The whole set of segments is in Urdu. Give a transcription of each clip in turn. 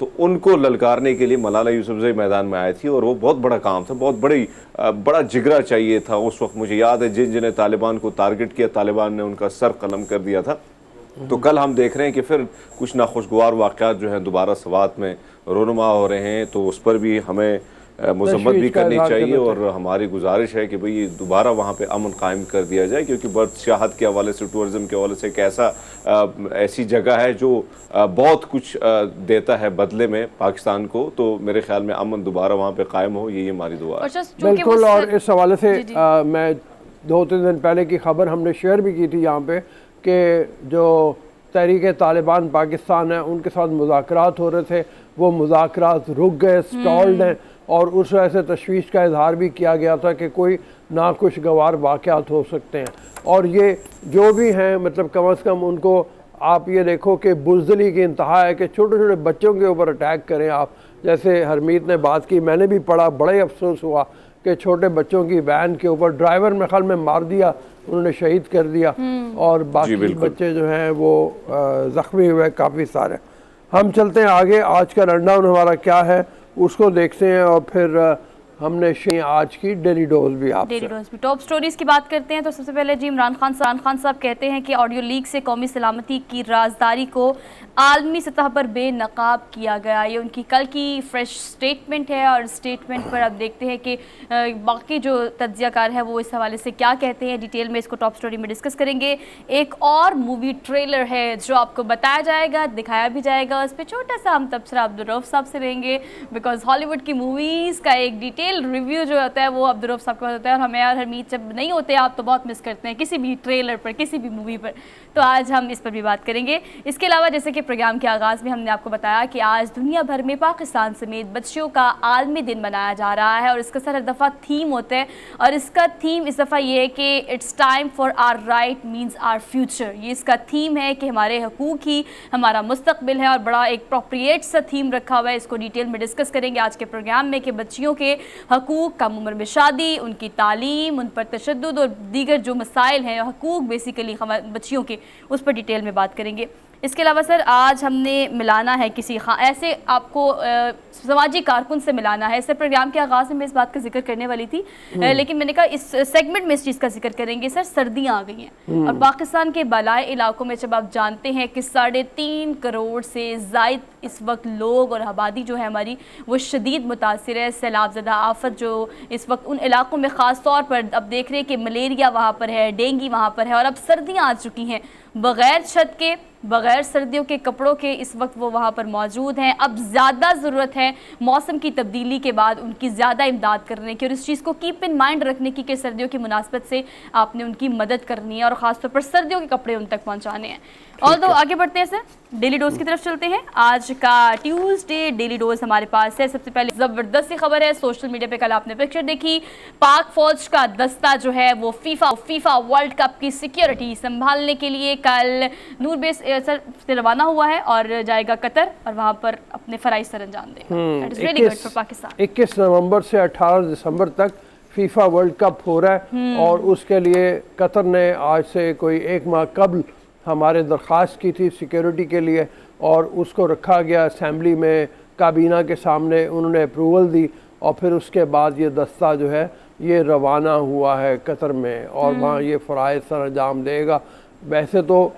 تو ان کو للکارنے کے لیے ملالہ یوسفزئی میدان میں آئی تھی، اور وہ بہت بڑا کام تھا، بہت بڑا جگرا چاہیے تھا اس وقت. مجھے یاد ہے جنہیں طالبان کو ٹارگٹ کیا، طالبان نے ان کا سر قلم کر دیا تھا. تو کل ہم دیکھ رہے ہیں کہ پھر کچھ ناخوشگوار واقعات جو ہیں دوبارہ سوات میں رونما ہو رہے ہیں، تو اس پر بھی ہمیں مذمت بھی کرنی چاہیے، اور ہماری گزارش ہے کہ بھئی دوبارہ وہاں پہ امن قائم کر دیا جائے، کیونکہ بادشاہت کے حوالے سے، ٹورزم کے حوالے سے ایک ایسی جگہ ہے جو بہت کچھ دیتا ہے بدلے میں پاکستان کو. تو میرے خیال میں امن دوبارہ وہاں پہ قائم ہو، یہی ہماری دعا ہے. بالکل. اور اس حوالے سے میں 2-3 دن پہلے کی خبر ہم نے شیئر بھی کی تھی یہاں پہ کہ جو تحریک طالبان پاکستان ہے ان کے ساتھ مذاکرات ہو رہے تھے، وہ مذاکرات رک گئے، سٹالڈ ہیں، اور اس وجہ سے تشویش کا اظہار بھی کیا گیا تھا کہ کوئی ناخوشگوار واقعات ہو سکتے ہیں. اور یہ جو بھی ہیں مطلب کم از کم ان کو آپ یہ دیکھو کہ بزدلی کی انتہا ہے کہ چھوٹے چھوٹے بچوں کے اوپر اٹیک کریں آپ. جیسے حرمیت نے بات کی، میں نے بھی پڑھا، بڑا ہی افسوس ہوا کہ چھوٹے بچوں کی وین کے اوپر ڈرائیور میں خیال میں مار دیا، انہوں نے شہید کر دیا، اور باقی بچے جو ہیں وہ زخمی ہوئے کافی سارے. ہم چلتے ہیں آگے، آج کا رن ڈاؤن ہمارا کیا ہے اس کو دیکھتے ہیں، اور پھر ہم نے آج کی ڈیلی ڈوز بھی آپ سے ٹاپ سٹوریز کی بات کرتے ہیں. تو سب سے پہلے جی عمران خان صاحب کہتے ہیں کہ آڈیو لیک سے قومی سلامتی کی رازداری کو عالمی سطح پر بے نقاب کیا گیا. یہ ان کی کل کی فریش سٹیٹمنٹ ہے، اور سٹیٹمنٹ پر اب دیکھتے ہیں کہ باقی جو تجزیہ کار ہے وہ اس حوالے سے کیا کہتے ہیں. ڈیٹیل میں اس کو ٹاپ سٹوری میں ڈسکس کریں گے. ایک اور مووی ٹریلر ہے جو آپ کو بتایا جائے گا، دکھایا بھی جائے گا، اس پہ چھوٹا سا ہم تبصرہ عبدالرؤف صاحب سے لیں گے، بیکاز ہالی ووڈ کی موویز کا ایک ڈیٹیل ریویو جو ہوتا ہے وہ عبدالرؤف صاحب کا ہوتا ہے، اور ہمیں اور حرمیت جب نہیں ہوتے آپ تو بہت مس کرتے ہیں کسی بھی ٹریلر پر، کسی بھی مووی پر. تو آج ہم اس پر بھی بات کریں گے. اس کے علاوہ جیسے کہ پروگرام کے آغاز میں ہم نے آپ کو بتایا کہ آج دنیا بھر میں پاکستان سمیت بچیوں کا عالمی دن منایا جا رہا ہے، اور اس کا ہر دفعہ تھیم ہوتا ہے، اور اس کا تھیم اس دفعہ یہ ہے کہ it's time for our right means our future. یہ اس کا تھیم ہے کہ ہمارے حقوق ہی ہمارا مستقبل ہے، اور بڑا ایک پروپریٹ سا تھیم رکھا ہوا ہے. اس کو ڈیٹیل میں ڈسکس کریں گے آج کے پروگرام میں کہ بچیوں کے حقوق، کم عمر میں شادی، ان کی تعلیم، ان پر تشدد اور دیگر جو مسائل ہیں، حقوق بیسیکلی بچیوں کے، اس پر ڈیٹیل میں بات کریں گے. اس کے علاوہ سر آج ہم نے ملانا ہے کسی ایسے آپ کو سماجی کارکن سے ملانا ہے. اس سے پروگرام کے آغاز میں اس بات کا ذکر کرنے والی تھی، لیکن میں نے کہا اس سیگمنٹ میں اس چیز کا ذکر کریں گے. سر سردیاں آ گئی ہیں، اور پاکستان کے بالائی علاقوں میں جب آپ جانتے ہیں کہ 3.5 کروڑ سے زائد اس وقت لوگ اور آبادی جو ہے ہماری وہ شدید متاثر ہے. سیلاب زدہ آفت جو اس وقت ان علاقوں میں خاص طور پر اب دیکھ رہے ہیں کہ ملیریا وہاں پر ہے، ڈینگی وہاں پر ہے، اور اب سردیاں آ چکی ہیں. بغیر چھت کے، بغیر سردیوں کے کپڑوں کے اس وقت وہ وہاں پر موجود ہیں. اب زیادہ ضرورت ہے موسم کی تبدیلی کے بعد ان کی زیادہ امداد کرنے کی، اور اس چیز کو کیپ ان مائنڈ رکھنے کی کہ سردیوں کی مناسبت سے آپ نے ان کی مدد کرنی ہے، اور خاص طور پر سردیوں کے کپڑے ان تک پہنچانے ہیں. اور تو آگے بڑھتے ہیں سر، ڈیلی ڈوز کی طرف چلتے ہیں. آج کا ٹیوزڈے ڈیلی ڈوز ہمارے پاس ہے. سب سے پہلے زبردست سی خبر ہے، سوشل میڈیا پہ کل آپ نے پکچر دیکھی، پاک فوج کا دستہ جو ہے وہ فیفا ورلڈ کپ کی سیکیورٹی سنبھالنے کے لیے کل نور بیس سر سے روانہ ہوا ہے، اور جائے گا قطر، اور وہاں پر اپنے فرائض سر انجام دے گا. 21 نومبر سے 18 دسمبر تک فیفا ورلڈ کپ ہو رہا ہے، اور اس کے لیے قطر نے آج سے کوئی 1 ماہ قبل ہمارے درخواست کی تھی سیکیورٹی کے لیے، اور اس کو رکھا گیا اسمبلی میں کابینہ کے سامنے، انہوں نے اپروول دی، اور پھر اس کے بعد یہ دستہ جو ہے یہ روانہ ہوا ہے قطر میں، اور وہاں یہ فرائض سر انجام دے گا. ویسے تو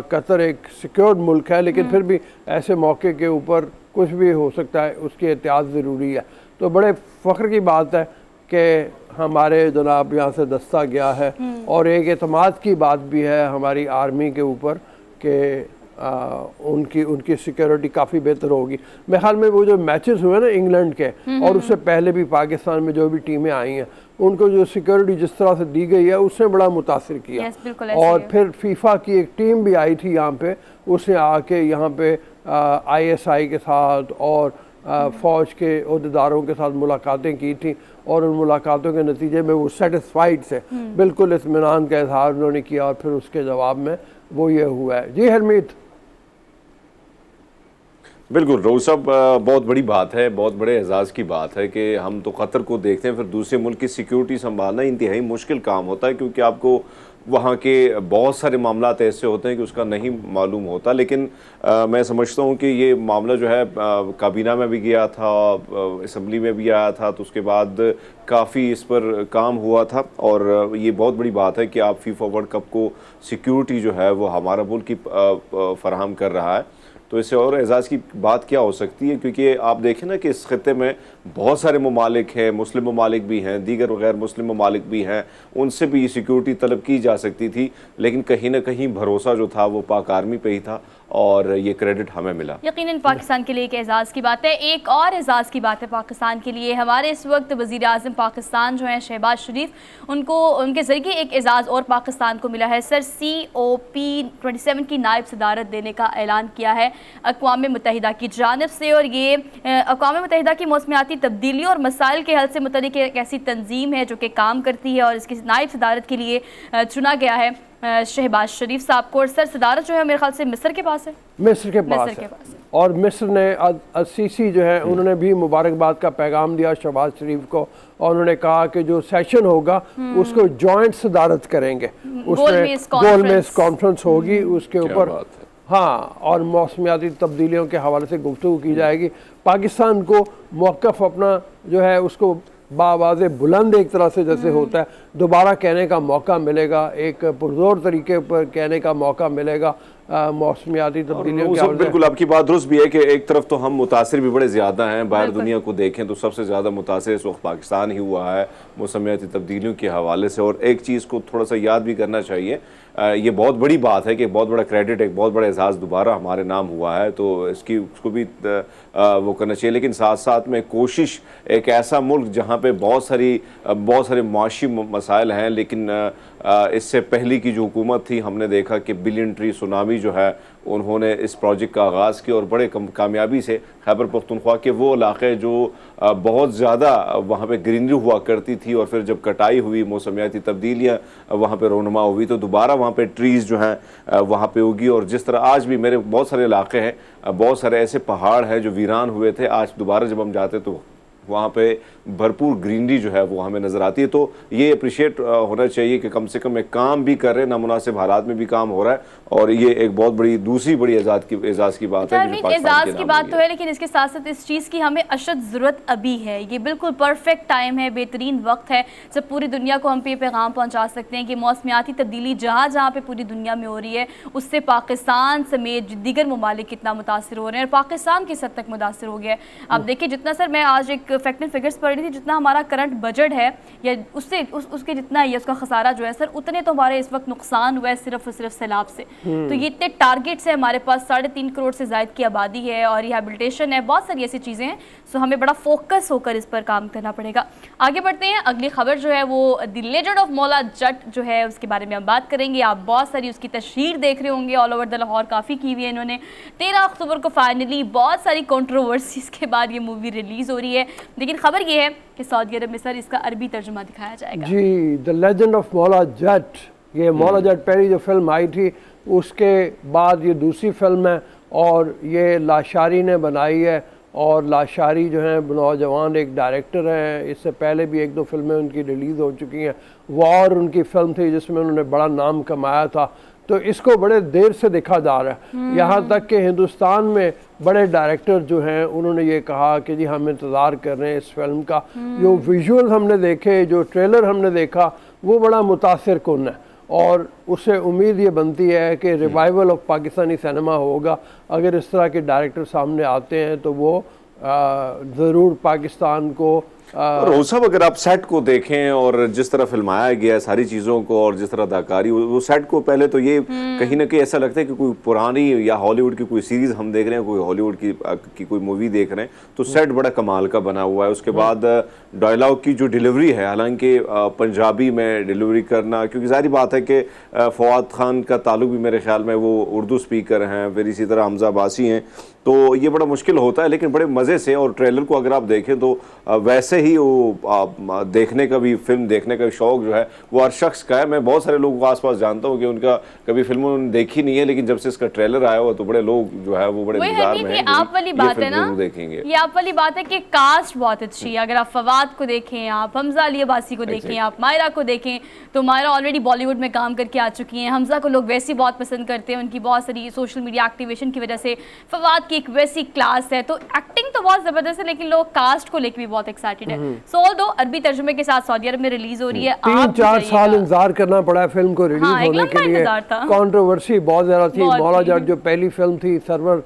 قطر ایک سیکیورڈ ملک ہے، لیکن پھر بھی ایسے موقع کے اوپر کچھ بھی ہو سکتا ہے، اس کی احتیاط ضروری ہے. تو بڑے فخر کی بات ہے کہ ہمارے جناب یہاں سے دستہ گیا ہے، اور ایک اعتماد کی بات بھی ہے ہماری آرمی کے اوپر کہ ان کی سیکیورٹی کافی بہتر ہوگی. میرے خیال میں وہ جو میچز ہوئے نا انگلینڈ کے، اور اس سے پہلے بھی پاکستان میں جو بھی ٹیمیں آئی ہیں، ان کو جو سیکیورٹی جس طرح سے دی گئی ہے اس نے بڑا متاثر کیا. اور پھر فیفا کی ایک ٹیم بھی آئی تھی یہاں پہ، اس نے آ کے یہاں پہ ISI کے ساتھ اور فوج کے عہدیداروں کے ساتھ ملاقاتیں کی تھیں، اور ان ملاقاتوں کے نتیجے میں وہ سیٹسفائیڈ سے بالکل اطمینان کا اظہار انہوں نے کیا، اور پھر اس کے جواب میں وہ یہ ہوا ہے. جی حرمیت. بالکل رؤوف صاحب، بہت بڑی بات ہے، بہت بڑے اعزاز کی بات ہے کہ ہم تو قطر کو دیکھتے ہیں، پھر دوسرے ملک کی سیکیورٹی سنبھالنا انتہائی مشکل کام ہوتا ہے، کیونکہ آپ کو وہاں کے بہت سارے معاملات ایسے ہوتے ہیں کہ اس کا نہیں معلوم ہوتا، لیکن میں سمجھتا ہوں کہ یہ معاملہ جو ہے کابینہ میں بھی گیا تھا، اسمبلی میں بھی آیا تھا، تو اس کے بعد کافی اس پر کام ہوا تھا، اور یہ بہت بڑی بات ہے کہ آپ فیفا ورلڈ کپ کو سیکیورٹی جو ہے وہ ہمارا ملک کی فراہم کر رہا ہے، تو اس سے اور اعزاز کی بات کیا ہو سکتی ہے؟ کیونکہ آپ دیکھیں نا کہ اس خطے میں بہت سارے ممالک ہیں، مسلم ممالک بھی ہیں، دیگر غیر مسلم ممالک بھی ہیں، ان سے بھی یہ سیکیورٹی طلب کی جا سکتی تھی، لیکن کہیں نہ کہیں بھروسہ جو تھا وہ پاک آرمی پہ ہی تھا، اور یہ کریڈٹ ہمیں ملا۔ یقیناً پاکستان کے لیے ایک اعزاز کی بات ہے۔ ایک اور اعزاز کی بات ہے پاکستان کے لیے، ہمارے اس وقت وزیر اعظم پاکستان جو ہیں شہباز شریف، ان کے ذریعے ایک اعزاز اور پاکستان کو ملا ہے۔ سر COP27 کی نائب صدارت دینے کا اعلان کیا ہے اقوام متحدہ کی جانب سے، اور یہ اقوام متحدہ کی موسمیاتی تبدیلیوں اور مسائل کے حل سے متعلق ایک ایسی تنظیم ہے جو کہ کام کرتی ہے، اور اس کی نائب صدارت کے لیے چنا گیا ہے شہباز شریف صاحب کو، اور سر صدارت جو ہے میرے خیال سے مصر کے پاس ہے، مصر کے پاس ہے، اور مصر نے السیسی جو ہے انہوں نے بھی مبارکباد کا پیغام دیا شہباز شریف کو، اور انہوں نے کہا کہ جو سیشن ہوگا اس کو جوائنٹ صدارت کریں گے، اس میں گول میز کانفرنس ہوگی، اس کے اوپر ہاں اور موسمیاتی تبدیلیوں کے حوالے سے گفتگو کی جائے گی۔ پاکستان کو موقف اپنا جو ہے اس کو باواز بلند ایک طرح سے جیسے ہوتا ہے دوبارہ کہنے کا موقع ملے گا، ایک پرزور طریقے پر کہنے کا موقع ملے گا موسمیاتی تبدیلیوں کے۔ بالکل آپ کی بات درست بھی ہے کہ ایک طرف تو ہم متاثر بھی بڑے زیادہ ہیں، باہر دنیا کو دیکھیں تو سب سے زیادہ متاثر اس وقت پاکستان ہی ہوا ہے موسمیاتی تبدیلیوں کے حوالے سے، اور ایک چیز کو تھوڑا سا یاد بھی کرنا چاہیے، یہ بہت بڑی بات ہے کہ بہت بڑا کریڈٹ، ایک بہت بڑا اعزاز دوبارہ ہمارے نام ہوا ہے، تو اس کو بھی وہ کرنا چاہیے، لیکن ساتھ ساتھ میں کوشش، ایک ایسا ملک جہاں پہ بہت سارے معاشی مسائل ہیں، لیکن اس سے پہلی کی جو حکومت تھی ہم نے دیکھا کہ بلین ٹری سونامی جو ہے انہوں نے اس پروجیکٹ کا آغاز کیا، اور بڑے کامیابی سے خیبر پختونخوا کے وہ علاقے جو بہت زیادہ وہاں پہ گرینری ہوا کرتی تھی، اور پھر جب کٹائی ہوئی، موسمیاتی تبدیلیاں وہاں پہ رونما ہوئی، تو دوبارہ وہاں پہ ٹریز جو ہیں وہاں پہ ہوگی، اور جس طرح آج بھی میرے بہت سارے علاقے ہیں، بہت سارے ایسے پہاڑ ہیں جو ویران ہوئے تھے، آج دوبارہ جب ہم جاتے تو وہاں پہ بھرپور گرینری جو ہے وہ ہمیں نظر آتی ہے، تو یہ اپریشیٹ ہونا چاہیے کہ کم سے کم ایک کام بھی کر رہے ہیں، نامناسب حالات میں بھی کام ہو رہا ہے، اور یہ ایک بہت بڑی دوسری بڑی اعزاز کی بات ہے۔ اعزاز کی بات تو ہے، لیکن اس کے ساتھ ساتھ اس چیز کی ہمیں اشد ضرورت ابھی ہے، یہ بالکل پرفیکٹ ٹائم ہے، بہترین وقت ہے جب پوری دنیا کو ہم پہ پیغام پہنچا سکتے ہیں کہ موسمیاتی تبدیلی جہاں پہ پوری دنیا میں ہو رہی ہے اس سے پاکستان سمیت دیگر ممالک کتنا متاثر ہو رہے ہیں، اور پاکستان کس حد تک متاثر ہو گیا ہے۔ آپ دیکھیں جتنا، سر میں آج ایک فیکٹ اینڈ فگرز پڑھ رہی تھی، جتنا ہمارا کرنٹ بجٹ ہے یا اس کے جتنا ہے اس کا خسارہ جو ہے سر، اتنے تو ہمارے اس وقت نقصان ہوا ہے صرف اور صرف سیلاب سے، تو یہ اتنے ٹارگیٹس ہیں ہمارے پاس، 3.5 کروڑ سے زائد کی آبادی ہے، اور ریہیبلیٹیشن ہے، بہت ساری ایسی چیزیں ہیں، سو ہمیں بڑا فوکس ہو کر اس پر کام کرنا پڑے گا۔ آگے بڑھتے ہیں، اگلی خبر جو ہے وہ دی لیجنڈ آف مولا جٹ جو ہے اس کے بارے میں ہم بات کریں گے۔ آپ بہت ساری اس کی تشہیر دیکھ رہے ہوں گے، آل اوور دا لاہور کافی کی ہوئی ہے انہوں نے۔ 13 اکتوبر کو فائنلی بہت ساری کنٹروورسیز کے بعد یہ مووی ریلیز ہو رہی ہے، لیکن خبر یہ ہے کہ سعودی عرب میں سر اس کا عربی ترجمہ دکھایا جائے گا۔ جی، دی لیجنڈ آف مولا جٹ، یہ مولا جٹ پہلی جو فلم آئی تھی اس کے بعد یہ دوسری فلم ہے، اور یہ لاشاری نے بنائی ہے، اور لاشاری جو ہیں نوجوان ایک ڈائریکٹر ہیں، اس سے پہلے بھی 1-2 فلمیں ان کی ریلیز ہو چکی ہیں، وار ان کی فلم تھی جس میں انہوں نے بڑا نام کمایا تھا، تو اس کو بڑے دیر سے دیکھا جا رہا ہے، یہاں تک کہ ہندوستان میں بڑے ڈائریکٹر جو ہیں انہوں نے یہ کہا کہ جی ہم انتظار کر رہے ہیں اس فلم کا، جو ویژول ہم نے دیکھے، جو ٹریلر ہم نے دیکھا وہ بڑا متاثر کن ہے، اور اس سے امید یہ بنتی ہے کہ ریوائیول آف پاکستانی سینما ہوگا، اگر اس طرح کے ڈائریکٹر سامنے آتے ہیں تو وہ ضرور پاکستان کو روز صاحب اگر آپ سیٹ کو دیکھیں اور جس طرح فلمایا گیا ہے ساری چیزوں کو، اور جس طرح اداکاری، وہ سیٹ کو پہلے تو یہ کہیں نہ کہیں ایسا لگتا ہے کہ کوئی پرانی یا ہالی ووڈ کی کوئی سیریز ہم دیکھ رہے ہیں، کوئی ہالی ووڈ کی کوئی مووی دیکھ رہے ہیں، تو سیٹ بڑا کمال کا بنا ہوا ہے۔ اس کے بعد ڈائلاگ کی جو ڈیلیوری ہے، حالانکہ پنجابی میں ڈیلیوری کرنا، کیونکہ ظاہری بات ہے کہ فواد خان کا تعلق بھی میرے خیال میں وہ اردو سپیکر ہیں، پھر اسی طرح حمزہ عباسی ہیں، تو یہ بڑا مشکل ہوتا ہے، لیکن بڑے مزے سے، اور ٹریلر کو اگر آپ دیکھیں تو ویسے ویسے ہی وہ دیکھنے کا بھی فلم دیکھنے کا شوق جو ہے وہ ہر شخص کا ہے. میں بہت سارے لوگوں کو آس پاس جانتا ہوں کہ ان کا کبھی فلم انہوں نے دیکھی نہیں ہے, لیکن جب سے اس کا ٹریلر آیا ہوا تو بڑے لوگ جو ہے وہ بڑے انتظار میں ہیں آپ والی بات ہے نا, دیکھیں گے. یہ آپ والی بات ہے کہ کاسٹ بہت اچھی ہے. اگر آپ فواد کو دیکھیں, آپ حمزہ علی عباسی کو دیکھیں, آپ مائرہ کو دیکھیں, تو مائرہ آلریڈی بالی ووڈ میں کام کر کے آ چکی ہیں. حمزہ کو لوگ ویسے بہت پسند کرتے ہیں, ان کی بہت ساری سوشل میڈیا ایکٹیویشن کی وجہ سے. فواد کی ایک ویسی کلاس ہے, تو ایکٹنگ تو بہت زبردست ہے, لیکن لوگ کاسٹ کو لے کے بھی بہت ایکسائٹیڈ ہے. سو دو عربی ترجمے کے ساتھ سعودی عرب میں ریلیز ہو رہی ہے. 3-4 سال انتظار کرنا پڑا ہے فلم کو ریلیز ہونے کے لیے. کنٹروورسی بہت زیادہ تھی. مولا جٹ جو پہلی فلم تھی, سرور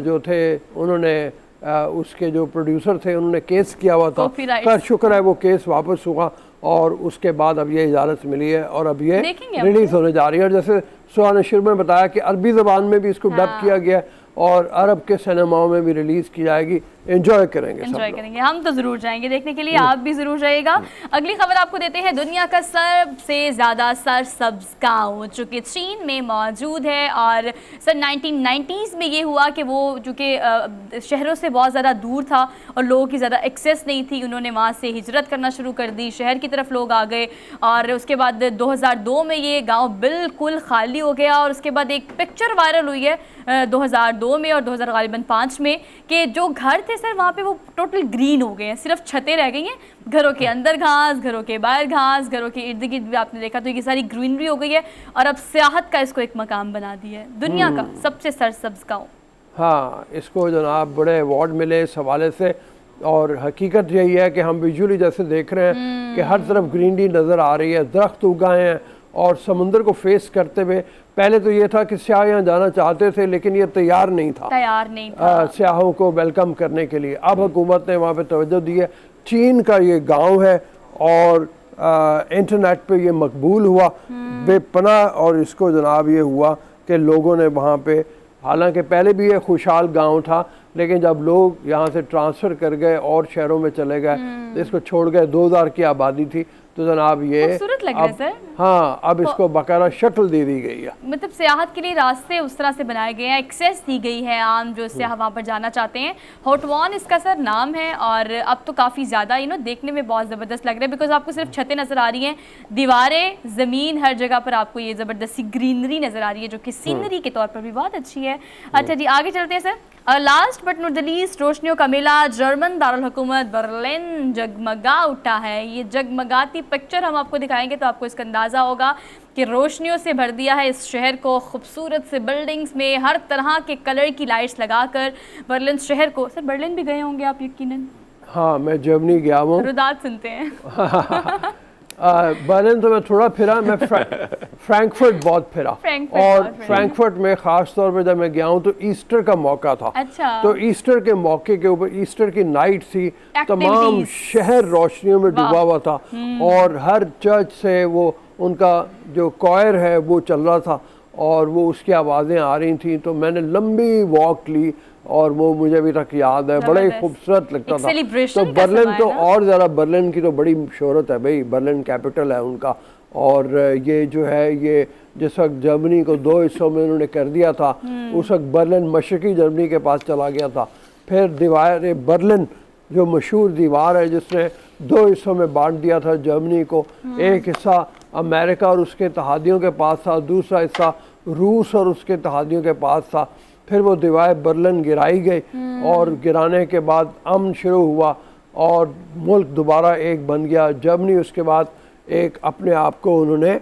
جو تھے انہوں نے اس کے جو پروڈیوسر تھے انہوں نے کیس کیا ہوا تھا. خیر شکر ہے وہ کیس واپس ہوا, اور اس کے بعد اب یہ اجازت ملی ہے اور اب یہ ریلیز ہونے جا رہی ہے. اور جیسے سہانا شیر نے بتایا کہ عربی زبان میں بھی اس کو ڈب کیا گیا ہے اور عرب کے سینماؤں میں بھی ریلیز کی جائے گی. انجوائے کریں گے, ہم تو ضرور جائیں گے دیکھنے کے لیے, آپ بھی ضرور جائیے گا. اگلی خبر آپ کو دیتے ہیں دنیا کا سب سے زیادہ سرسبز گاؤں جو کہ چین میں موجود ہے. اور سن 1990s میں یہ ہوا کہ وہ جو کہ شہروں سے بہت زیادہ دور تھا اور لوگوں کی زیادہ ایکسیس نہیں تھی, انہوں نے وہاں سے ہجرت کرنا شروع کر دی, شہر کی طرف لوگ آ گئے. اور اس کے بعد 2002 میں یہ گاؤں بالکل خالی ہو گیا. اور اس کے بعد ایک پکچر وائرل ہوئی ہے 2002 میں اور 2005 میں کہ جو گھر تھے سر وہاں پہ وہ ٹوٹل گرین ہو گئے ہیں, صرف چھتیں رہ گئی ہیں, گھروں کے اندر گھاس, گھروں کے باہر گھاس, گھروں کے ارد گرد بھی آپ نے دیکھا تو یہ ساری گرینری ہو گئی ہے. اور اب سیاحت کا اس کو ایک مقام بنا دیا ہے, دنیا کا سب سے سرسبز گاؤں. ہاں, اس کو جناب بڑے ایوارڈ ملے اس حوالے سے, اور حقیقت یہی ہے کہ ہم ویژولی جیسے دیکھ رہے ہیں کہ ہر طرف گرینری نظر آ رہی ہے, درخت اگائے ہیں, اور سمندر کو فیس کرتے ہوئے. پہلے تو یہ تھا کہ سیاح یہاں جانا چاہتے تھے لیکن یہ تیار نہیں تھا سیاحوں کو ویلکم کرنے کے لیے. اب حکومت نے وہاں پہ توجہ دی ہے. چین کا یہ گاؤں ہے اور انٹرنیٹ پہ یہ مقبول ہوا بے پناہ, اور اس کو جناب یہ ہوا کہ لوگوں نے وہاں پہ, حالانکہ پہلے بھی یہ خوشحال گاؤں تھا لیکن جب لوگ یہاں سے ٹرانسفر کر گئے اور شہروں میں چلے گئے, اس کو چھوڑ گئے, 2000 کی آبادی تھی, تو جناب یہ ہاں اب اس کو باقاعدہ شکل دے دی گئی ہے. مطلب سیاحت کے لیے راستے اس طرح سے بنائے گئے ہیں, ایکسیس دی گئی ہے عام جو سیاح وہاں پر جانا چاہتے ہیں. ہوٹوان اس کا سر نام ہے, اور اب تو کافی زیادہ دیکھنے میں بہت زبردست لگ رہا ہے, بیکاز آپ کو صرف چھتیں نظر آ رہی ہیں, دیواریں, زمین, ہر جگہ پر آپ کو یہ زبردستی گرینری نظر آ رہی ہے جو کہ سینری کے طور پر بھی بہت اچھی ہے. اچھا جی آگے چلتے ہیں sir. Last but not the least, روشنیوں کا میلہ جرمن دارالحکومت برلن جگمگا اٹھا ہے. یہ جگمگاتی پکچر ہم آپ کو دکھائیں گے تو آپ کو اس کا اندازہ ہوگا کہ روشنیوں سے بھر دیا ہے اس شہر کو, خوبصورت سے بلڈنگز میں ہر طرح کے کلر کی لائٹس لگا کر برلن شہر کو. سر برلن بھی گئے ہوں گے آپ یقیناً. ہاں میں جرمنی گیا ہوں. رداد سنتے ہیں. برلن تو میں تھوڑا پھرا, میں فرینکفرٹ بہت پھرا, اور فرینکفرٹ میں خاص طور پہ جب میں گیا ہوں تو ایسٹر کا موقع تھا. تو ایسٹر کے موقع کے اوپر ایسٹر کی نائٹ تھی, تمام شہر روشنیوں میں ڈوبا ہوا تھا, اور ہر چرچ سے وہ ان کا جو کوائر ہے وہ چل رہا تھا اور وہ اس کی آوازیں آ رہی تھیں. تو میں نے لمبی واک لی اور وہ مجھے ابھی تک یاد ہے, بڑا ہی خوبصورت لگتا تھا. تو برلن تو اور زیادہ, برلن کی تو بڑی شہرت ہے بھائی, برلن کیپٹل ہے ان کا. اور یہ جو ہے یہ جس وقت جرمنی کو 2 حصوں میں انہوں نے کر دیا تھا, اس وقت برلن مشرقی جرمنی کے پاس چلا گیا تھا. پھر دیوار برلن جو مشہور دیوار ہے جس نے 2 حصوں میں بانٹ دیا تھا جرمنی کو, ایک حصہ امریکہ اور اس کے اتحادیوں کے پاس تھا, دوسرا حصہ روس اور اس کے اتحادیوں کے پاس تھا. پھر وہ دیوار برلن گرائی گئی, اور گرانے کے بعد امن شروع ہوا اور ملک دوبارہ ایک بن گیا. جرمنی اس کے بعد ایک اپنے آپ کو انہوں نے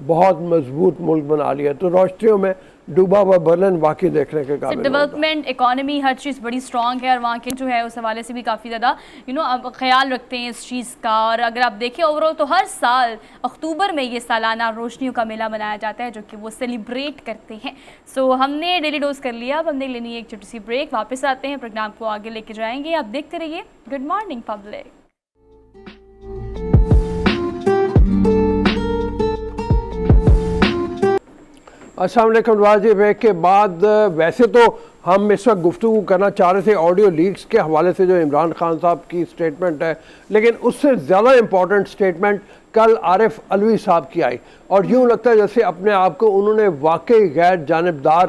بہت مضبوط ملک بنا لیا. تو روشنیوں میں ڈوبا ہوا برلن واقعی دیکھنے کے قابل. ڈیولپمنٹ, اکانومی, ہر چیز بڑی اسٹرانگ ہے, اور وہاں کے جو ہے اس حوالے سے بھی کافی زیادہ اب خیال رکھتے ہیں اس چیز کا. اور اگر آپ دیکھیں اوور آل تو ہر سال اکتوبر میں یہ سالانہ روشنیوں کا میلہ منایا جاتا ہے جو کہ وہ سیلیبریٹ کرتے ہیں. سو ہم نے ڈیلی ڈوز کر لیا, اب ہم نے لینی ایک چھوٹی سی بریک, واپس آتے ہیں, پروگرام کو آگے لے کے جائیں گے. آپ دیکھتے رہیے گڈ مارننگ پبلک. السلام علیکم. واجب بریک کے بعد ویسے تو ہم اس وقت گفتگو کرنا چاہ رہے تھے آڈیو لیکس کے حوالے سے جو عمران خان صاحب کی سٹیٹمنٹ ہے, لیکن اس سے زیادہ امپورٹنٹ سٹیٹمنٹ کل عارف علوی صاحب کی آئی, اور یوں لگتا ہے جیسے اپنے آپ کو انہوں نے واقعی غیر جانبدار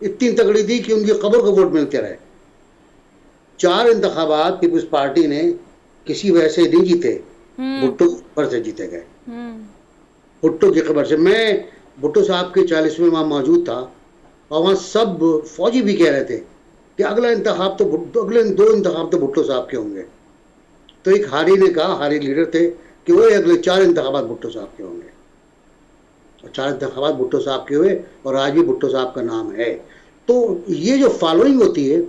اتنی تگڑی تھی کہ ان کی قبر کو ووٹ ملتے رہے. 4 انتخابات پیپلز پارٹی نے کسی وجہ سے نہیں جیتے, بھٹو کی خبر سے جیتے گئے. بھٹو کی خبر سے. میں بھٹو صاحب کے 40ویں وہاں موجود تھا, اور وہاں سب فوجی بھی کہہ رہے تھے کہ اگلے 2 انتخاب تو بھٹو صاحب کے ہوں گے. تو ایک ہاری نے کہا, ہاری لیڈر تھے, کہ وہ اگلے 4 انتخابات بھٹو صاحب کے ہوں گے. اور 4 انتخابات بھٹو صاحب کے ہوئے, اور آج بھی بھٹو صاحب کا نام ہے. تو یہ جو فالوئنگ ہوتی ہے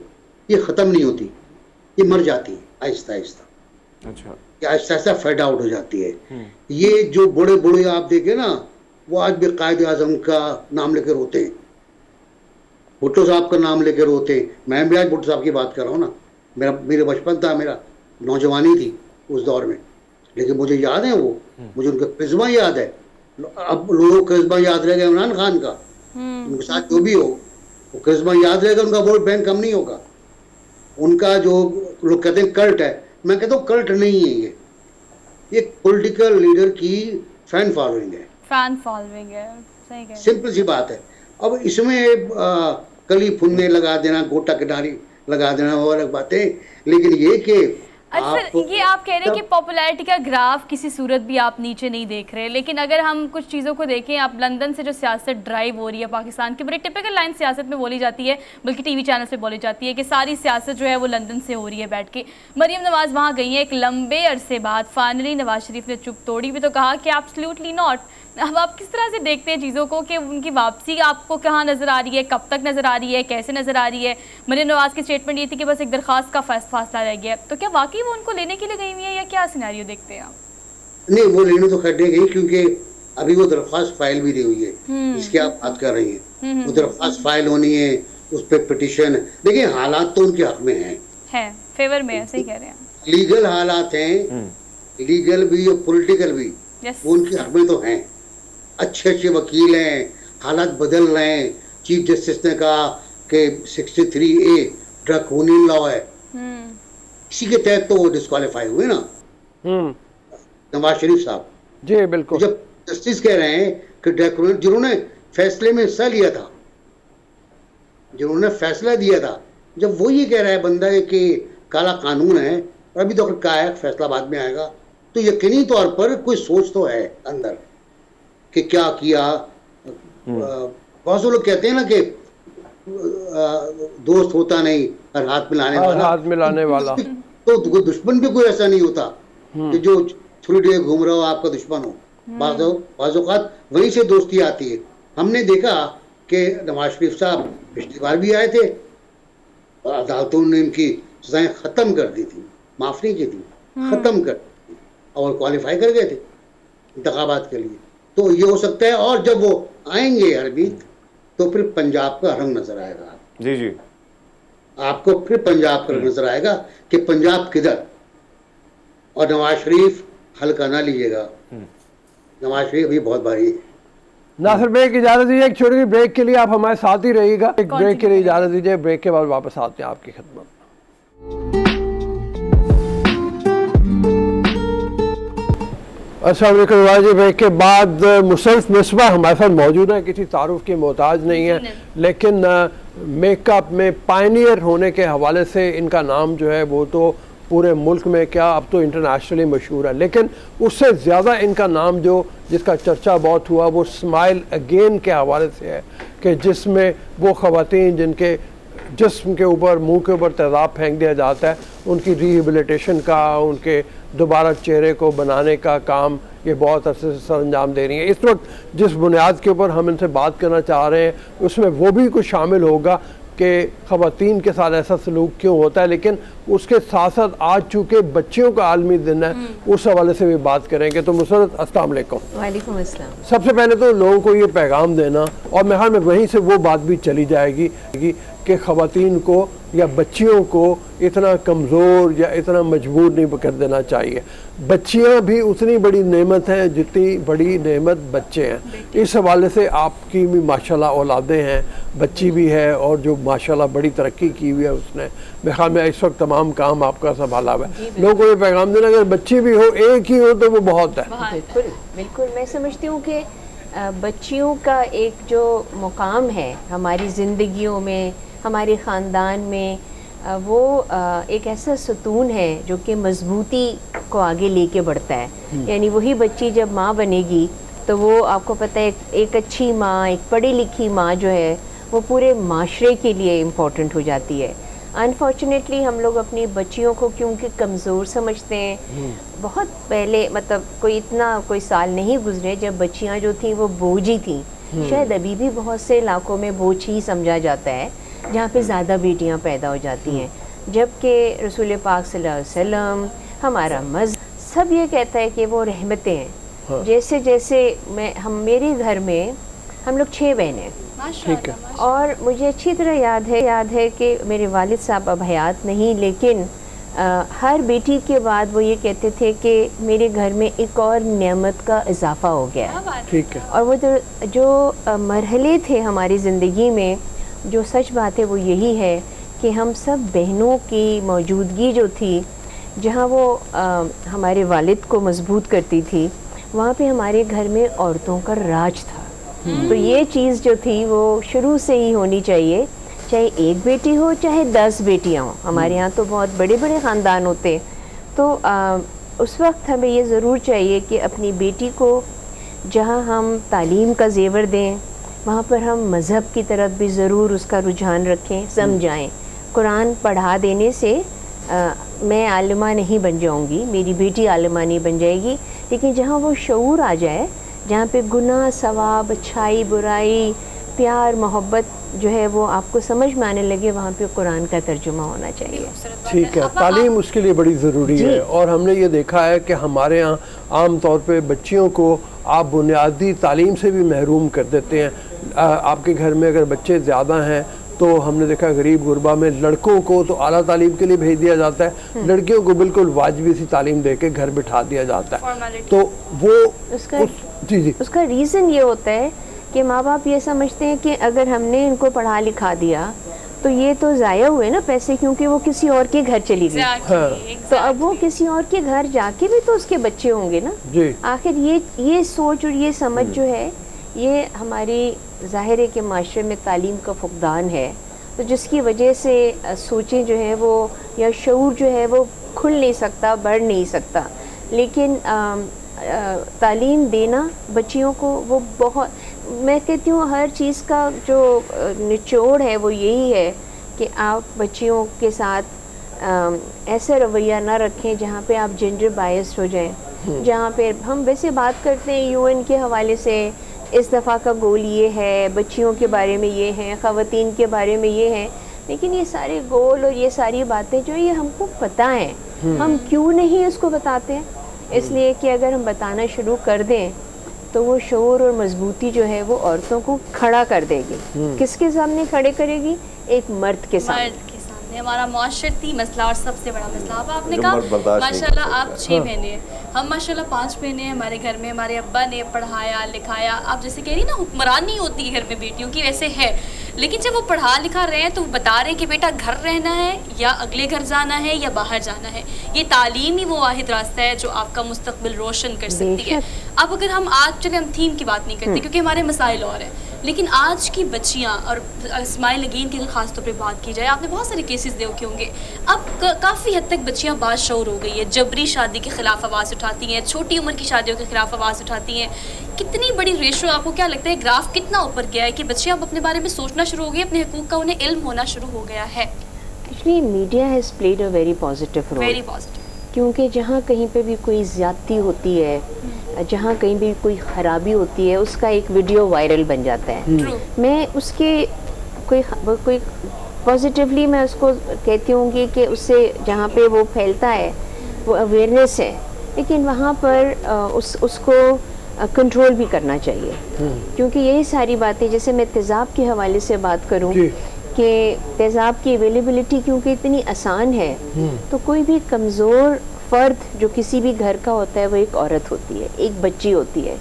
یہ ختم نہیں ہوتی, یہ مر جاتی ہے آہستہ آہستہ. اچھا, یہ آہستہ آہستہ فیڈ آؤٹ ہو جاتی ہے. یہ جو بڑے بڑے آپ دیکھیں نا, وہ آج بھی قائد اعظم کا نام لے کر روتے ہیں, بھٹو صاحب کا نام لے کر روتے ہیں. میں بھی آج بھٹو صاحب کی بات کر رہا ہوں نا, میرا بچپن تھا, میرا نوجوانی تھی اس دور میں, لیکن مجھے یاد ہے وہ, مجھے ان کا کرشمہ یاد ہے. اب لوگوں کو کرشمہ یاد رہ گیا عمران خان کا, ان کے ساتھ جو بھی ہو وہ کرشمہ یاد رہے گا, ان کا ووٹ بینک کم نہیں ہوگا. ان کا جو لوگ کہتے ہیں کلٹ ہے, میں کہتا ہوں کلٹ نہیں ہے, یہ پولیٹیکل لیڈر کی فین فالوئنگ ہے. فین فالوئنگ ہے, صحیح کہہ. سمپل سی بات ہے. اب اس میں کلی پھنے لگا دینا, گوٹا کناری لگا دینا وہ الگ بات ہے, لیکن یہ کہ اچھا یہ آپ کہہ رہے ہیں کہ پاپولیرٹی کا گراف کسی صورت بھی آپ نیچے نہیں دیکھ رہے, لیکن اگر ہم کچھ چیزوں کو دیکھیں, آپ لندن سے جو سیاست ڈرائیو ہو رہی ہے پاکستان کی, بڑی ٹپیکل لائن سیاست میں بولی جاتی ہے, بلکہ ٹی وی چینل سے بولی جاتی ہے کہ ساری سیاست جو ہے وہ لندن سے ہو رہی ہے بیٹھ کے. مریم نواز وہاں گئی ہیں ایک لمبے عرصے بعد, فائنلی نواز شریف نے چپ توڑی بھی تو کہا کہ ایبسلیوٹلی ناٹ. اب آپ کس طرح سے دیکھتے ہیں چیزوں کو کہ ان کی واپسی آپ کو کہاں نظر آ رہی ہے, کب تک نظر آ رہی ہے, کیسے نظر آ رہی ہے؟ مریم نواز کی اسٹیٹمنٹ یہ تھی کہ بس ایک درخواست کا فاصلہ رہ گیا, تو کیا واقعی وہ ان کو لینے کے لیے گئی ہوئی ہے یا کیا سیناریو دیکھتے ہیں آپ؟ نہیں, وہ لینے تو کھڑے گئی, کیونکہ ابھی وہ درخواست فائل بھی نہیں ہوئی ہے جس کی آپ بات کر رہی ہیں. وہ درخواست فائل ہونی ہے, اس پہ پٹیشن. دیکھیں حالات تو ان کے حق میں ہیں, فیور میں ہے, صحیح کہہ رہے ہیں. لیگل حالات ہیں, لیگل بھی اور پولیٹیکل بھی, وہ ان کے حق میں تو ہیں. اچھے اچھے وکیل ہیں, حالات بدل رہے ہیں. چیف جسٹس نے کہا کہ 63A ڈراکونین لا ہے, اسی کے تحت تو وہ ڈسکوالیفائی ہوئے نا نواز شریف صاحب. جی بالکل. جب جسٹس کہہ رہے ہیں کہ ڈراکونین, جنہوں نے فیصلے میں حصہ لیا تھا, جنہوں نے فیصلہ دیا تھا, جب وہ یہ کہہ رہا ہے بندہ کہ کالا قانون ہے, اور ابھی تو کہا ہے فیصلہ بعد میں آئے گا, تو یقینی طور پر کوئی سوچ تو ہے اندر کہ کیا کیا. بہت سے لوگ کہتے ہیں نا کہ دوست ہوتا نہیں اور ہاتھ ملانے والا, تو کوئی دشمن بھی کوئی ایسا نہیں ہوتا کہ جو چھری ڈے گھوم رہا ہو آپ کا دشمن ہو. بعض اوقات وہیں سے دوستی آتی ہے. ہم نے دیکھا کہ نواز شریف صاحب پچھلی بار بھی آئے تھے, اور عدالتوں نے ان کی سزائیں ختم کر دی تھی, معاف نہیں کی تھی, ختم کر دی تھی, اور کوالیفائی کر گئے تھے انتخابات کے لیے. تو یہ ہو سکتا ہے, اور جب وہ آئیں گے عربیت تو پھر پنجاب کا رنگ نظر آئے گا. جی جی, آپ کو پھر پنجاب کا رنگ نظر آئے گا کہ پنجاب کدھر. اور نواز شریف ہلکا نہ لیجیے گا, نواز شریف بھی بہت بھاری ہے. ناصر بھائی اجازت دیجیے ایک چھوٹی سی بریک کے لیے, آپ ہمارے ساتھ ہی رہیے گا. ایک بریک کے لیے اجازت دیجیے, بریک کے بعد واپس آتے ہیں آپ کی خدمت. السلام علیکم. واجی بریک کے بعد مصرف مصباح ہمارے ساتھ موجود ہیں, کسی تعارف کی محتاج نہیں ہے, لیکن میک اپ میں پائنیئر ہونے کے حوالے سے ان کا نام جو ہے وہ تو پورے ملک میں کیا اب تو انٹرنیشنلی مشہور ہے. لیکن اس سے زیادہ ان کا نام جو جس کا چرچا بہت ہوا وہ اسمائل اگین کے حوالے سے ہے, کہ جس میں وہ خواتین جن کے جسم کے اوپر منہ کے اوپر تیزاب پھینک دیا جاتا ہے, ان کی ریہیبلیٹیشن کا, ان کے دوبارہ چہرے کو بنانے کا کام یہ بہت عرصے سے سر انجام دے رہی ہیں. اس وقت جس بنیاد کے اوپر ہم ان سے بات کرنا چاہ رہے ہیں اس میں وہ بھی کچھ شامل ہوگا کہ خواتین کے ساتھ ایسا سلوک کیوں ہوتا ہے, لیکن اس کے ساتھ ساتھ آج چونکہ بچیوں کا عالمی دن ہے اس حوالے سے بھی بات کریں گے. تو مسرت السلام علیکم. وعلیکم السلام. سب سے پہلے تو لوگوں کو یہ پیغام دینا, اور میرے خیال میں وہیں سے وہ بات بھی چلی جائے گی کہ خواتین کو یا بچیوں کو اتنا کمزور یا اتنا مجبور نہیں کر دینا چاہیے. بچیاں بھی اتنی بڑی نعمت ہیں جتنی بڑی نعمت بچے ہیں. اس حوالے سے آپ کی بھی ماشاءاللہ اولادیں ہیں, بچی بھی ہے, اور جو ماشاءاللہ بڑی ترقی کی ہوئی ہے اس نے, میرے خیال میں اس وقت تمام کام آپ کا سنبھالا ہوا ہے. لوگوں کو یہ پیغام دینا اگر بچی بھی ہو ایک ہی ہو تو وہ بہت ہے. بالکل بالکل. میں سمجھتی ہوں کہ بچیوں کا ایک جو مقام ہے ہماری زندگیوں میں، ہمارے خاندان میں، وہ ایک ایسا ستون ہے جو کہ مضبوطی کو آگے لے کے بڑھتا ہے. یعنی وہی بچی جب ماں بنے گی تو وہ آپ کو پتہ ہے ایک اچھی ماں، ایک پڑھی لکھی ماں جو ہے وہ پورے معاشرے کے لیے امپورٹنٹ ہو جاتی ہے. انفارچونیٹلی ہم لوگ اپنی بچیوں کو کیونکہ کمزور سمجھتے ہیں. بہت پہلے مطلب کوئی سال نہیں گزرے جب بچیاں جو تھیں وہ بوجھ ہی تھیں. شاید ابھی بھی بہت سے علاقوں میں بوجھ ہی سمجھا جاتا ہے جہاں پہ زیادہ بیٹیاں پیدا ہو جاتی ہیں، جبکہ رسول پاک صلی اللہ علیہ وسلم، ہمارا مذہب سب یہ کہتا ہے کہ وہ رحمتیں ہیں. جیسے میرے گھر میں ہم لوگ 6 بہنیں ہیں، ٹھیک ہے. اور مجھے اچھی طرح یاد ہے کہ میرے والد صاحب اب حیات نہیں، لیکن ہر بیٹی کے بعد وہ یہ کہتے تھے کہ میرے گھر میں ایک اور نعمت کا اضافہ ہو گیا ہے. ٹھیک ہے. اور وہ جو مرحلے تھے ہماری زندگی میں، جو سچ بات ہے وہ یہی ہے کہ ہم سب بہنوں کی موجودگی جو تھی، جہاں وہ ہمارے والد کو مضبوط کرتی تھی، وہاں پہ ہمارے گھر میں عورتوں کا راج تھا. تو یہ چیز جو تھی وہ شروع سے ہی ہونی چاہیے، چاہے ایک بیٹی ہو چاہے 10 بیٹیاں ہوں. ہمارے ہاں تو بہت بڑے بڑے خاندان ہوتے. تو اس وقت ہمیں یہ ضرور چاہیے کہ اپنی بیٹی کو جہاں ہم تعلیم کا زیور دیں، وہاں پر ہم مذہب کی طرف بھی ضرور اس کا رجحان رکھیں، سمجھائیں. قرآن پڑھا دینے سے میں عالمہ نہیں بن جاؤں گی، میری بیٹی عالمہ نہیں بن جائے گی، لیکن جہاں وہ شعور آ جائے، جہاں پہ گناہ، ثواب، اچھائی، برائی، پیار، محبت جو ہے وہ آپ کو سمجھ میں آنے لگے، وہاں پہ قرآن کا ترجمہ ہونا چاہیے. ٹھیک ہے. تعلیم اس کے لیے بڑی ضروری ہے، اور ہم نے یہ دیکھا ہے کہ ہمارے ہاں عام طور پہ بچیوں کو آپ بنیادی تعلیم سے بھی محروم کر دیتے ہیں. آپ کے گھر میں اگر بچے زیادہ ہیں تو ہم نے دیکھا غریب غربا میں لڑکوں کو تو اعلیٰ تعلیم کے لیے بھیج دیا جاتا ہے، لڑکیوں کو بالکل واجبی سی تعلیم دے کے گھر بٹھا دیا جاتا ہے. تو وہ اس کا ریزن یہ ہوتا ہے کہ ماں باپ یہ سمجھتے ہیں کہ اگر ہم نے ان کو پڑھا لکھا دیا تو یہ تو ضائع ہوئے نا پیسے، کیونکہ وہ کسی اور کے گھر چلی گئی. تو اب وہ کسی اور کے گھر جا کے بھی تو اس کے بچے ہوں گے نا. آخر یہ سوچ اور یہ سمجھ جو ہے، یہ ہماری ظاہر ہے کہ معاشرے میں تعلیم کا فقدان ہے، تو جس کی وجہ سے سوچیں جو ہے وہ یا شعور جو ہے وہ کھل نہیں سکتا، بڑھ نہیں سکتا. لیکن تعلیم دینا بچیوں کو وہ بہت، میں کہتی ہوں ہر چیز کا جو نچوڑ ہے وہ یہی ہے کہ آپ بچیوں کے ساتھ ایسا رویہ نہ رکھیں جہاں پہ آپ جینڈر بائسڈ ہو جائیں. جہاں پہ ہم ویسے بات کرتے ہیں UN کے حوالے سے، اس دفعہ کا گول یہ ہے، بچیوں کے بارے میں یہ ہے، خواتین کے بارے میں یہ ہے، لیکن یہ سارے گول اور یہ ساری باتیں جو یہ ہم کو پتہ ہیں، ہم کیوں نہیں اس کو بتاتے ہیں؟ اس لیے کہ اگر ہم بتانا شروع کر دیں تو وہ شعور اور مضبوطی جو ہے وہ عورتوں کو کھڑا کر دے گی. کس کے سامنے کھڑے کرے گی؟ ایک مرد کے سامنے. ہمارا معاشرتی مسئلہ اور سب سے بڑا مسئلہ، اب آپ نے کہا ماشاءاللہ آپ 6 بہنیں ہیں، ہم ماشاءاللہ 5 بہنیں ہیں. ہمارے گھر میں ہمارے ابا نے پڑھایا لکھایا، آپ جیسے کہہ رہی نا حکمرانی ہوتی ہے گھر میں بیٹیوں کی، ویسے ہے. لیکن جب وہ پڑھا لکھا رہے ہیں تو وہ بتا رہے ہیں کہ بیٹا گھر رہنا ہے یا اگلے گھر جانا ہے یا باہر جانا ہے. یہ تعلیم ہی وہ واحد راستہ ہے جو آپ کا مستقبل روشن کر سکتی ہے. اب اگر ہم آج چلے، ہم تھیم کی بات نہیں کرتے کیونکہ ہمارے مسائل اور ہیں، لیکن آج کی بچیاں اور اسماعیل لگین کی خاص طور پہ بات کی جائے، آپ نے بہت سارے کیسز دیکھے ہوں گے. اب کافی حد تک بچیاں باشعور ہو گئی ہے، جبری شادی کے خلاف آواز اٹھاتی ہیں، چھوٹی عمر کی شادیوں کے خلاف آواز اٹھاتی ہیں. کتنی بڑی ریشو، آپ کو کیا لگتا ہے گراف کتنا اوپر گیا ہے کہ بچیاں اب اپنے بارے میں سوچنا شروع ہو گئی، اپنے حقوق کا انہیں علم ہونا شروع ہو گیا ہے؟ Actually media has played a very positive role, very positive. کیونکہ جہاں کہیں پہ بھی کوئی زیادتی ہوتی ہے، جہاں کہیں بھی کوئی خرابی ہوتی ہے، اس کا ایک ویڈیو وائرل بن جاتا ہے. میں اس کے کوئی پازیٹیولی میں اس کو کہتی ہوں گی کہ اس سے جہاں پہ وہ پھیلتا ہے وہ اویئرنیس ہے، لیکن وہاں پر اس کو کنٹرول بھی کرنا چاہیے. کیونکہ یہی ساری باتیں، جیسے میں تیزاب کے حوالے سے بات کروں کہ تیزاب کی اویلیبلٹی کیونکہ اتنی آسان ہے، تو کوئی بھی کمزور فرد جو کسی بھی گھر کا ہوتا ہے وہ ایک عورت ہوتی ہے، ایک بچی ہوتی ہے،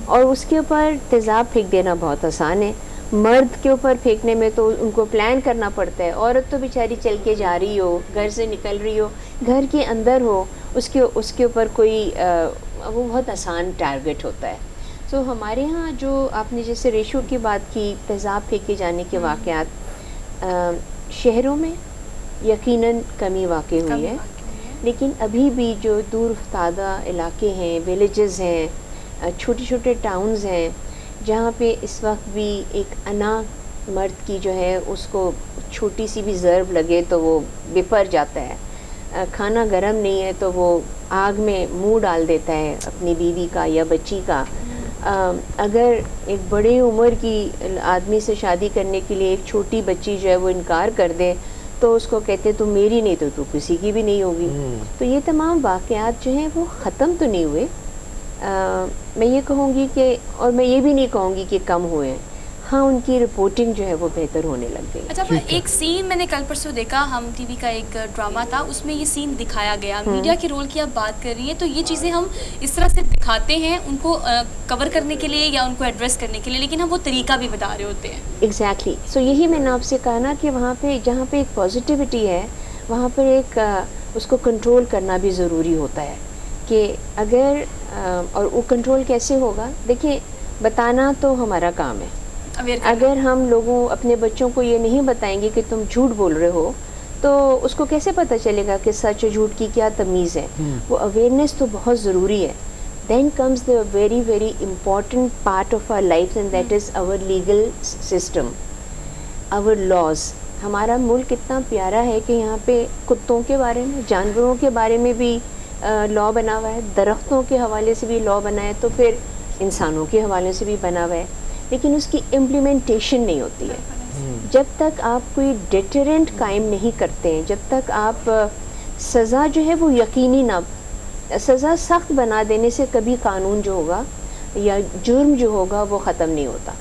اور اس کے اوپر تیزاب پھینک دینا بہت آسان ہے. مرد کے اوپر پھینکنے میں تو ان کو پلان کرنا پڑتا ہے. عورت تو بیچاری چل کے جا رہی ہو، گھر سے نکل رہی ہو، گھر کے اندر ہو، اس کے اوپر کوئی وہ بہت آسان ٹارگٹ ہوتا ہے. تو ہمارے ہاں جو آپ نے جیسے ریشو کی بات کی، تیزاب پھینکے جانے کے واقعات شہروں میں یقیناً کمی واقع ہوئی ہے، لیکن ابھی بھی جو دور افتادہ علاقے ہیں، ویلیجز ہیں، چھوٹے چھوٹے ٹاؤنز ہیں، جہاں پہ اس وقت بھی ایک انا مرد کی جو ہے اس کو چھوٹی سی بھی ضرب لگے تو وہ بپر جاتا ہے، کھانا گرم نہیں ہے تو وہ آگ میں منہ ڈال دیتا ہے اپنی بیوی کا یا بچی کا. اگر ایک بڑے عمر کی آدمی سے شادی کرنے کے لیے ایک چھوٹی بچی جو ہے وہ انکار کر دے تو اس کو کہتے تم میری نہیں تو تو کسی کی بھی نہیں ہوگی. تو یہ تمام واقعات جو ہیں وہ ختم تو نہیں ہوئے، میں یہ کہوں گی کہ، اور میں یہ بھی نہیں کہوں گی کہ کم ہوئے ہیں، ہاں ان کی رپورٹنگ جو ہے وہ بہتر ہونے لگ گئی. اچھا ایک سین میں نے کل پرسوں دیکھا، ہم ٹی وی کا ایک ڈرامہ تھا، اس میں یہ سین دکھایا گیا. میڈیا کے رول کی آپ بات کر رہی ہیں، تو یہ چیزیں ہم اس طرح سے دکھاتے ہیں ان کو کور کرنے کے لیے یا ان کو ایڈریس کرنے کے لیے، لیکن ہم وہ طریقہ بھی بتا رہے ہوتے ہیں. ایگزیکٹلی. سو یہی میں نے آپ سے کہا نا کہ وہاں پہ جہاں پہ ایک پازیٹیوٹی ہے وہاں پر ایک اس کو کنٹرول کرنا بھی ضروری ہوتا ہے کہ اگر اور وہ کنٹرول کیسے ہوگا. دیکھیں بتانا تو ہمارا کام ہے، اگر ہم لوگوں اپنے بچوں کو یہ نہیں بتائیں گے کہ تم جھوٹ بول رہے ہو تو اس کو کیسے پتہ چلے گا کہ سچ اور جھوٹ کی کیا تمیز ہے. وہ اویئرنیس تو بہت ضروری ہے. Then comes the very very important part of our life and that is our legal system, our laws. ہمارا ملک اتنا پیارا ہے کہ یہاں پہ کتوں کے بارے میں، جانوروں کے بارے میں بھی لا بنا ہوا ہے، درختوں کے حوالے سے بھی لا بنا ہے، تو پھر انسانوں کے حوالے سے بھی بنا ہوا ہے، لیکن اس کی امپلیمنٹیشن نہیں ہوتی ہے. جب تک آپ کوئی ڈیٹرنٹ قائم نہیں کرتے ہیں، جب تک آپ سزا جو ہے وہ یقینی نہ، سزا سخت بنا دینے سے کبھی قانون جو ہوگا یا جرم جو ہوگا وہ ختم نہیں ہوتا.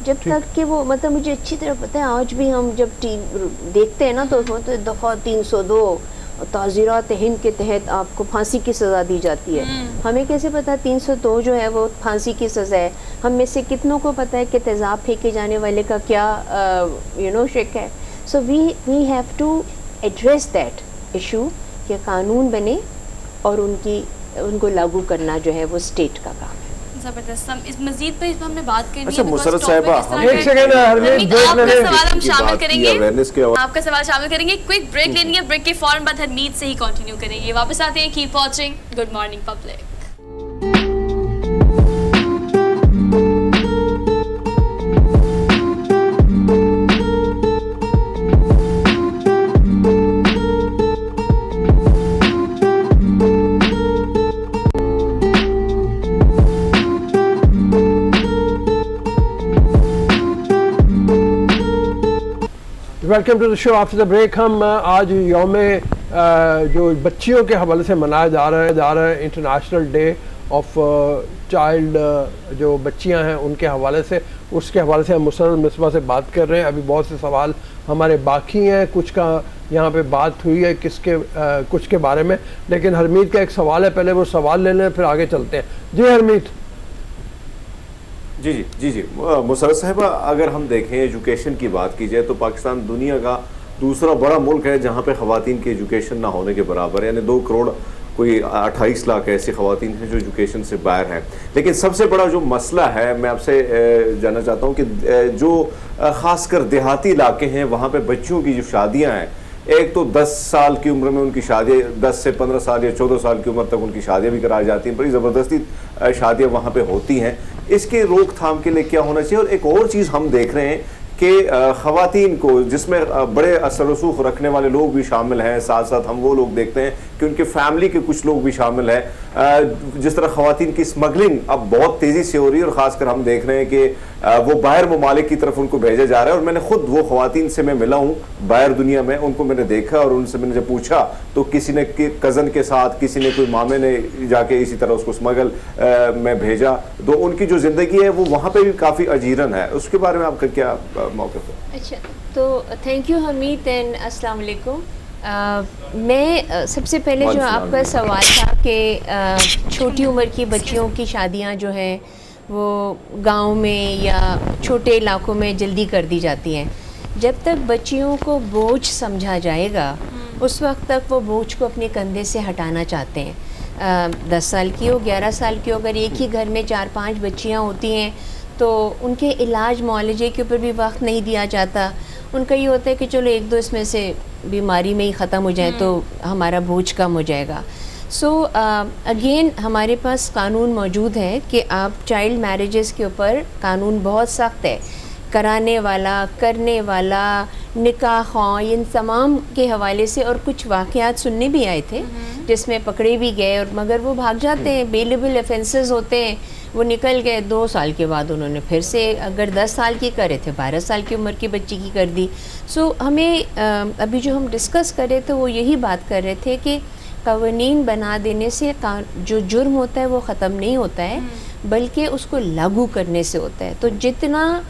جب تک کہ وہ مطلب مجھے اچھی طرح پتہ ہے، آج بھی ہم جب دیکھتے ہیں نا تو دفعہ 302 تعزیرات ہند کے تحت آپ کو پھانسی کی سزا دی جاتی ہے. ہمیں کیسے پتا 302 جو ہے وہ پھانسی کی سزا ہے؟ ہم میں سے کتنوں کو پتہ ہے کہ تیزاب پھینکے جانے والے کا کیا شک ہے. So we have to address that issue کہ قانون بنے اور ان کو لاگو کرنا جو ہے وہ اسٹیٹ کا کام ہے. زبردست. اس مزید پہ ہم نے بات کرنی ہے. اچھا مسرت صاحبہ ایک سیکنڈ آپ کا سوال ہم شامل کریں گے، گے، آپ کا سوال شامل کریں گے. کوئک بریک لینی ہے، بریک کے فوراً بعد حمید سے ہی کنٹینیو کریں گے. واپس آتے ہیں. Keep watching good morning public. Welcome to the show. After the break ہم آج یوم جو بچیوں کے حوالے سے منایا جا رہا ہے انٹرنیشنل ڈے آف چائلڈ، جو بچیاں ہیں ان کے حوالے سے، اس کے حوالے سے ہم مسرت مصباح سے بات کر رہے ہیں. ابھی بہت سے سوال ہمارے باقی ہیں، کچھ کا یہاں پہ بات ہوئی ہے کچھ کے بارے میں، لیکن حرمیت کا ایک سوال ہے، پہلے وہ سوال لے لیں پھر آگے چلتے ہیں. جی حرمیت. جی مسرت صاحبہ، اگر ہم دیکھیں ایجوکیشن کی بات کی جائے تو پاکستان دنیا کا دوسرا بڑا ملک ہے جہاں پہ خواتین کی ایجوکیشن نہ ہونے کے برابر ہے. یعنی 2 کروڑ کوئی 28 لاکھ ایسی خواتین ہیں جو ایجوکیشن سے باہر ہیں. لیکن سب سے بڑا جو مسئلہ ہے، میں آپ سے جاننا چاہتا ہوں کہ جو خاص کر دیہاتی علاقے ہیں وہاں پہ بچیوں کی جو شادیاں ہیں، ایک تو 10 سال کی عمر میں ان کی شادی، 10 سے 15 سال یا 14 سال کی عمر تک ان کی شادیاں بھی کرائی جاتی ہیں. بڑی زبردستی شادیاں وہاں پہ ہوتی ہیں. اس کی روک تھام کے لیے کیا ہونا چاہیے؟ اور ایک اور چیز ہم دیکھ رہے ہیں کہ خواتین کو، جس میں بڑے اثر رسوخ رکھنے والے لوگ بھی شامل ہیں، ساتھ ساتھ ہم وہ لوگ دیکھتے ہیں کہ ان کے فیملی کے کچھ لوگ بھی شامل ہیں. جس طرح خواتین کی اسمگلنگ اب بہت تیزی سے ہو رہی ہے، اور خاص کر ہم دیکھ رہے ہیں کہ وہ باہر ممالک کی طرف ان کو بھیجا جا رہا ہے. اور میں نے خود وہ خواتین سے میں ملا ہوں باہر دنیا میں، ان کو میں نے دیکھا اور ان سے میں نے جب پوچھا تو کسی نے کزن کے ساتھ، کسی نے کوئی مامے نے جا کے اسی طرح اس کو اسمگل میں بھیجا. تو ان کی جو زندگی ہے وہ وہاں پہ بھی کافی اجیرن ہے. اس کے بارے میں آپ کا کیا موقف ہے؟ اچھا، تو تھینک یو حمید اینڈ السلام علیکم. میں سب سے پہلے جو آپ کا سوال تھا کہ چھوٹی عمر کی بچیوں کی شادیاں جو ہیں وہ گاؤں میں یا چھوٹے علاقوں میں جلدی کر دی جاتی ہیں. جب تک بچیوں کو بوجھ سمجھا جائے گا اس وقت تک وہ بوجھ کو اپنے کندھے سے ہٹانا چاہتے ہیں. 10 سال کی ہو 11 سال کی ہو, اگر ایک ہی گھر میں 4-5 بچیاں ہوتی ہیں تو ان کے علاج معالجے کے اوپر بھی وقت نہیں دیا جاتا. ان کا یہ ہوتا ہے کہ چلو 1-2 اس میں سے بیماری میں ہی ختم ہو جائیں تو ہمارا بوجھ کم ہو جائے گا. سو اگین ہمارے پاس قانون موجود ہے کہ آپ چائلڈ میرجز کے اوپر قانون بہت سخت ہے. کرانے والا, کرنے والا, نکاح خواہ, ان تمام کے حوالے سے. اور کچھ واقعات سننے بھی آئے تھے جس میں پکڑے بھی گئے اور مگر وہ بھاگ جاتے ہیں, بیلیبل افینسز ہوتے ہیں, وہ نکل گئے. 2 سال کے بعد انہوں نے پھر سے, اگر 10 سال کی کرے تھے 12 سال کی عمر کی بچی کی کر دی. سو ہمیں ابھی جو ہم ڈسکس کر رہے تھے وہ یہی بات کر رہے تھے کہ قوانین بنا دینے سے جو جرم ہوتا ہے وہ ختم نہیں ہوتا ہے بلکہ اس کو لاگو کرنے سے ہوتا ہے. تو جتنا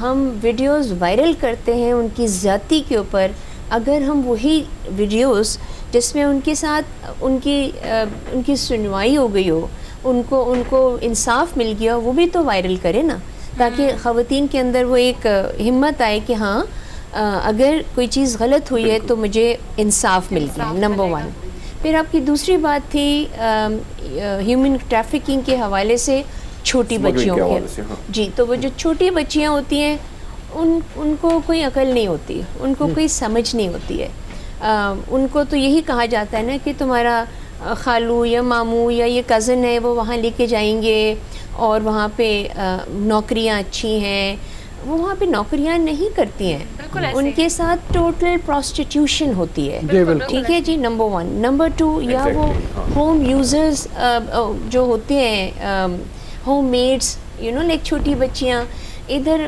ہم ویڈیوز وائرل کرتے ہیں ان کی ذاتی کے اوپر, اگر ہم وہی ویڈیوز جس میں ان کے ساتھ ان کی سنوائی ہو گئی ہو, ان کو انصاف مل گیا ہو, وہ بھی تو وائرل کرے نا, تاکہ خواتین کے اندر وہ ایک ہمت آئے کہ ہاں اگر کوئی چیز غلط ہوئی ہے تو مجھے انصاف مل گیا. نمبر 1. پھر آپ کی دوسری بات تھی ہیومن ٹریفکنگ کے حوالے سے چھوٹی بچیوں کے. جی, تو وہ جو چھوٹی بچیاں ہوتی ہیں ان کو کوئی عقل نہیں ہوتی, ان کو کوئی سمجھ نہیں ہوتی ہے. ان کو تو یہی کہا جاتا ہے نا کہ تمہارا خالو یا ماموں یا یہ کزن ہے وہ وہاں لے کے جائیں گے اور وہاں پہ نوکریاں اچھی ہیں. وہ وہاں پہ نوکریاں نہیں کرتی ہیں, ان کے ساتھ ٹوٹل پروسٹیٹیوشن ہوتی ہے. ٹھیک ہے جی, نمبر 1. نمبر 2, یا وہ ہوم یوزرز جو ہوتے ہیں, ہوم میڈس, لائک چھوٹی بچیاں, ادھر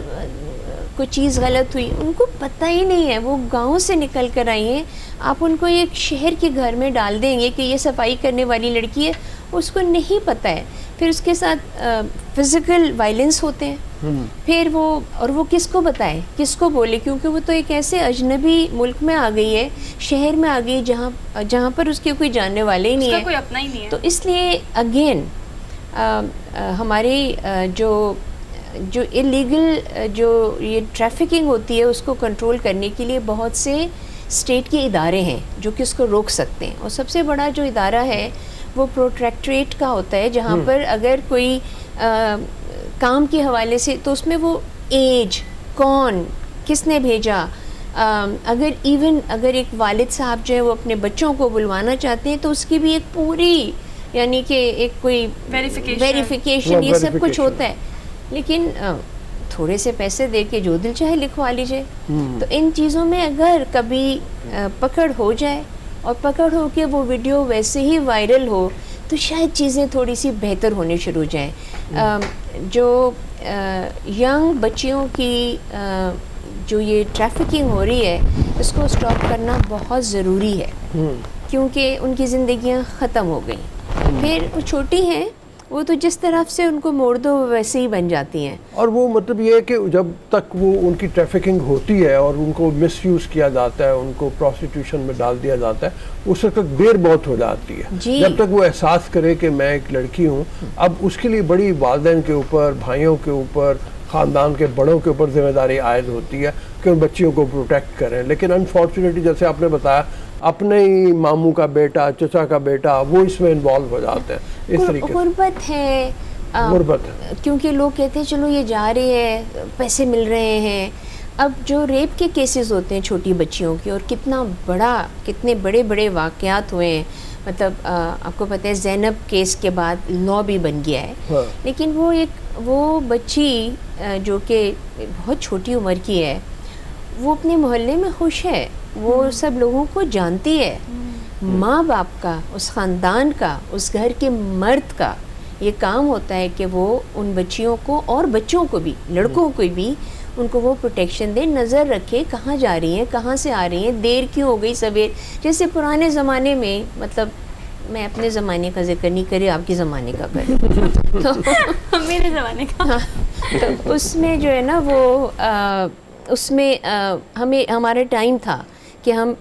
کوئی چیز غلط ہوئی, ان کو پتہ ہی نہیں ہے, وہ گاؤں سے نکل کر آئی ہیں. آپ ان کو ایک شہر کے گھر میں ڈال دیں گے کہ یہ صفائی کرنے والی لڑکی ہے, اس کو نہیں پتہ ہے. پھر اس کے ساتھ فزیکل وائلنس ہوتے ہیں. پھر وہ کس کو بتائے, کس کو بولے, کیونکہ وہ تو ایک ایسے اجنبی ملک میں آ گئی ہے, شہر میں آ گئی جہاں پر اس کے کوئی جاننے والے ہی نہیں ہے, کوئی اپنا ہی نہیں ہے. تو اس لیے اگین ہماری جو الیگل جو یہ ٹریفکنگ ہوتی ہے اس کو کنٹرول کرنے کے لیے بہت سے اسٹیٹ کے ادارے ہیں جو کہ اس کو روک سکتے ہیں. اور سب سے بڑا جو ادارہ ہے وہ پروٹیکٹریٹ کا ہوتا ہے, جہاں پر اگر کوئی کام کے حوالے سے, تو اس میں وہ ایج, کون, کس نے بھیجا, اگر ایک والد صاحب جو ہے وہ اپنے بچوں کو بلوانا چاہتے ہیں تو اس کی بھی ایک پوری, یعنی کہ ایک کوئی ویریفیکیشن یہ سب کچھ ہوتا ہے. لیکن تھوڑے سے پیسے دے کے جو دل چاہے لکھوا لیجئے. تو ان چیزوں میں اگر کبھی پکڑ ہو جائے اور پکڑ ہو کے وہ ویڈیو ویسے ہی وائرل ہو تو شاید چیزیں تھوڑی سی بہتر ہونے شروع ہو جائیں. جو ینگ بچیوں کی جو یہ ٹریفکنگ ہو رہی ہے اس کو سٹاپ کرنا بہت ضروری ہے, کیونکہ ان کی زندگیاں ختم ہو گئیں. پھر وہ چھوٹی ہیں, وہ تو جس طرف سے ان کو موڑ دو ویسے ہی بن جاتی ہیں. اور وہ مطلب یہ ہے کہ جب تک وہ ان کی ٹریفکنگ ہوتی ہے اور ان کو مس یوز کیا جاتا ہے, ان کو پروسٹیٹیوشن میں ڈال دیا جاتا ہے, اس وقت دیر بہت ہو جاتی ہے. جب تک وہ احساس کرے کہ میں ایک لڑکی ہوں, اب اس کے لیے بڑی والدین کے اوپر, بھائیوں کے اوپر, خاندان کے بڑوں کے اوپر ذمہ داری عائد ہوتی ہے کہ ان بچیوں کو پروٹیکٹ کریں. لیکن انفارچونیٹلی جیسے آپ نے بتایا اپنے ہی ماموں کا بیٹا, چچا کا بیٹا, وہ اس میں انوالو ہو جاتے ہیں. اس طریقے سے غربت ہے, کیونکہ لوگ کہتے ہیں چلو یہ جا رہے ہیں, پیسے مل رہے ہیں. اب جو ریپ کے کیسز ہوتے ہیں چھوٹی بچیوں کے, اور کتنے بڑے بڑے واقعات ہوئے ہیں, مطلب آپ کو پتہ ہے زینب کیس کے بعد لا بھی بن گیا ہے. لیکن وہ بچی جو کہ بہت چھوٹی عمر کی ہے, وہ اپنے محلے میں خوش ہے, وہ سب لوگوں کو جانتی ہے. ماں باپ کا, اس خاندان کا, اس گھر کے مرد کا یہ کام ہوتا ہے کہ وہ ان بچیوں کو اور بچوں کو بھی, لڑکوں کو بھی, ان کو وہ پروٹیکشن دے, نظر رکھے کہاں جا رہی ہیں, کہاں سے آ رہی ہیں, دیر کیوں ہو گئی, سویر. جیسے پرانے زمانے میں, مطلب میں اپنے زمانے کا ذکر نہیں کرے, آپ کے زمانے کا کرے, تو میرے زمانے کا, تو اس میں جو ہے نا وہ اس میں ہمارا ٹائم تھا کہ ہم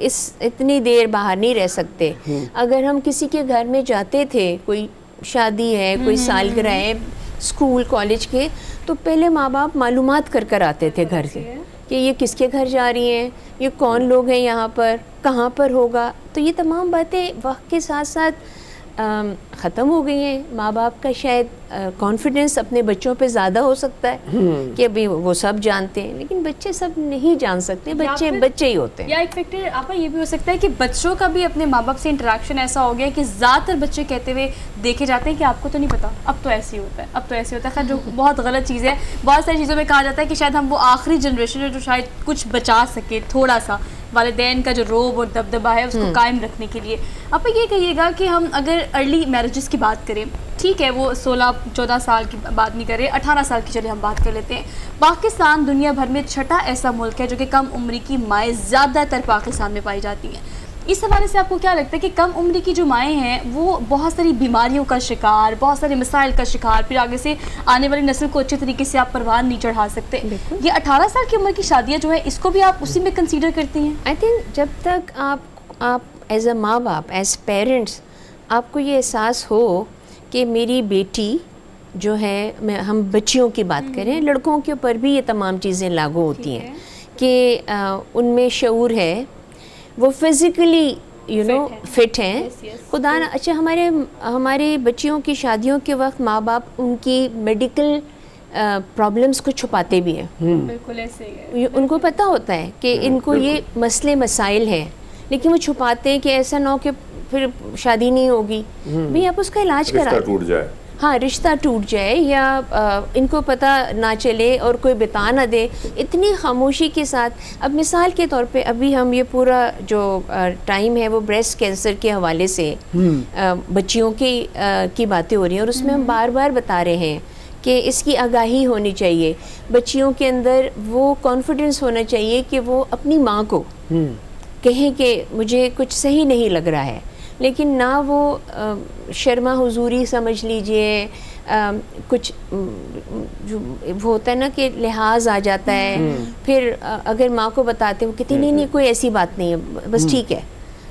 اتنی دیر باہر نہیں رہ سکتے. اگر ہم کسی کے گھر میں جاتے تھے, کوئی شادی ہے, کوئی سالگرہ ہے, اسکول کالج کے, تو پہلے ماں باپ معلومات کر آتے تھے گھر سے کہ یہ کس کے گھر جا رہی ہیں, یہ کون لوگ ہیں یہاں پر, کہاں پر ہوگا. تو یہ تمام باتیں وقت کے ساتھ ساتھ ختم ہو گئی ہیں. ماں باپ کا شاید کانفیڈنس اپنے بچوں پہ زیادہ ہو سکتا ہے کہ ابھی وہ سب جانتے ہیں, لیکن بچے سب نہیں جان سکتے, بچے بچے ہی ہوتے ہیں. یا ایک فیکٹر آپ کا یہ بھی ہو سکتا ہے کہ بچوں کا بھی اپنے ماں باپ سے انٹریکشن ایسا ہو گیا کہ زیادہ تر بچے کہتے ہوئے دیکھے جاتے ہیں کہ آپ کو تو نہیں پتا, اب تو ایسے ہی ہوتا ہے, اب تو ایسے ہوتا ہے. خیر جو بہت غلط چیز ہے. بہت ساری چیزوں میں کہا جاتا ہے کہ شاید ہم وہ آخری جنریشن ہے جو شاید کچھ بچا سکے تھوڑا سا والدین کا جو روب اور دبدبہ ہے اس کو قائم رکھنے کے لیے. آپ یہ کہیے گا کہ ہم اگر ارلی میرجز کی بات کریں, ٹھیک ہے وہ 16-14 سال کی بات نہیں کریں, 18 سال کی چلے ہم بات کر لیتے ہیں. پاکستان دنیا بھر میں چھٹا ایسا ملک ہے جو کہ کم عمری کی مائیں زیادہ تر پاکستان میں پائی جاتی ہیں. اس حوالے سے آپ کو کیا لگتا ہے کہ کم عمری کی جو مائیں ہیں وہ بہت ساری بیماریوں کا شکار, بہت سارے مسائل کا شکار, پھر آگے سے آنے والی نسل کو اچھے طریقے سے آپ پروان نہیں چڑھا سکتے. یہ 18 سال کی عمر کی شادیاں جو ہے اس کو بھی آپ اسی میں کنسیڈر کرتی ہیں؟ آئی تھنک جب تک آپ ایز اے ماں باپ, ایز پیرنٹس, آپ کو یہ احساس ہو کہ میری بیٹی جو ہے, ہم بچیوں کی بات کریں, لڑکوں کے اوپر بھی یہ تمام چیزیں لاگو ہوتی ہیں کہ ان میں شعور ہے, وہ فزیکلی فٹ ہیں. خدا نہ اچھا ہمارے بچیوں کی شادیوں کے وقت ماں باپ ان کی میڈیکل پرابلمس کو چھپاتے بھی ہیں. بالکل ایسے ہی ہے. ان کو پتہ ہوتا ہے کہ ان کو یہ مسئلے مسائل ہیں, لیکن وہ چھپاتے ہیں کہ ایسا نہ ہو کہ پھر شادی نہیں ہوگی. بھئی آپ اس کا علاج کرا, رشتہ ٹوٹ جائے, ہاں رشتہ ٹوٹ جائے یا ان کو پتہ نہ چلے اور کوئی بتا نہ دے, اتنی خاموشی کے ساتھ. اب مثال کے طور پہ ابھی ہم یہ پورا جو ٹائم ہے وہ بریسٹ کینسر کے حوالے سے بچیوں کی باتیں ہو رہی ہیں, اور اس میں ہم بار بار بتا رہے ہیں کہ اس کی آگاہی ہونی چاہیے. بچیوں کے اندر وہ کانفیڈنس ہونا چاہیے کہ وہ اپنی ماں کو کہیں کہ مجھے کچھ صحیح نہیں لگ رہا ہے, لیکن نہ وہ شرما حضوری سمجھ لیجئے, کچھ جو وہ ہوتا ہے نا کہ لحاظ آ جاتا ہے. پھر اگر ماں کو بتاتے وہ کہتی نہیں کوئی ایسی بات نہیں ہے, بس ٹھیک ہے,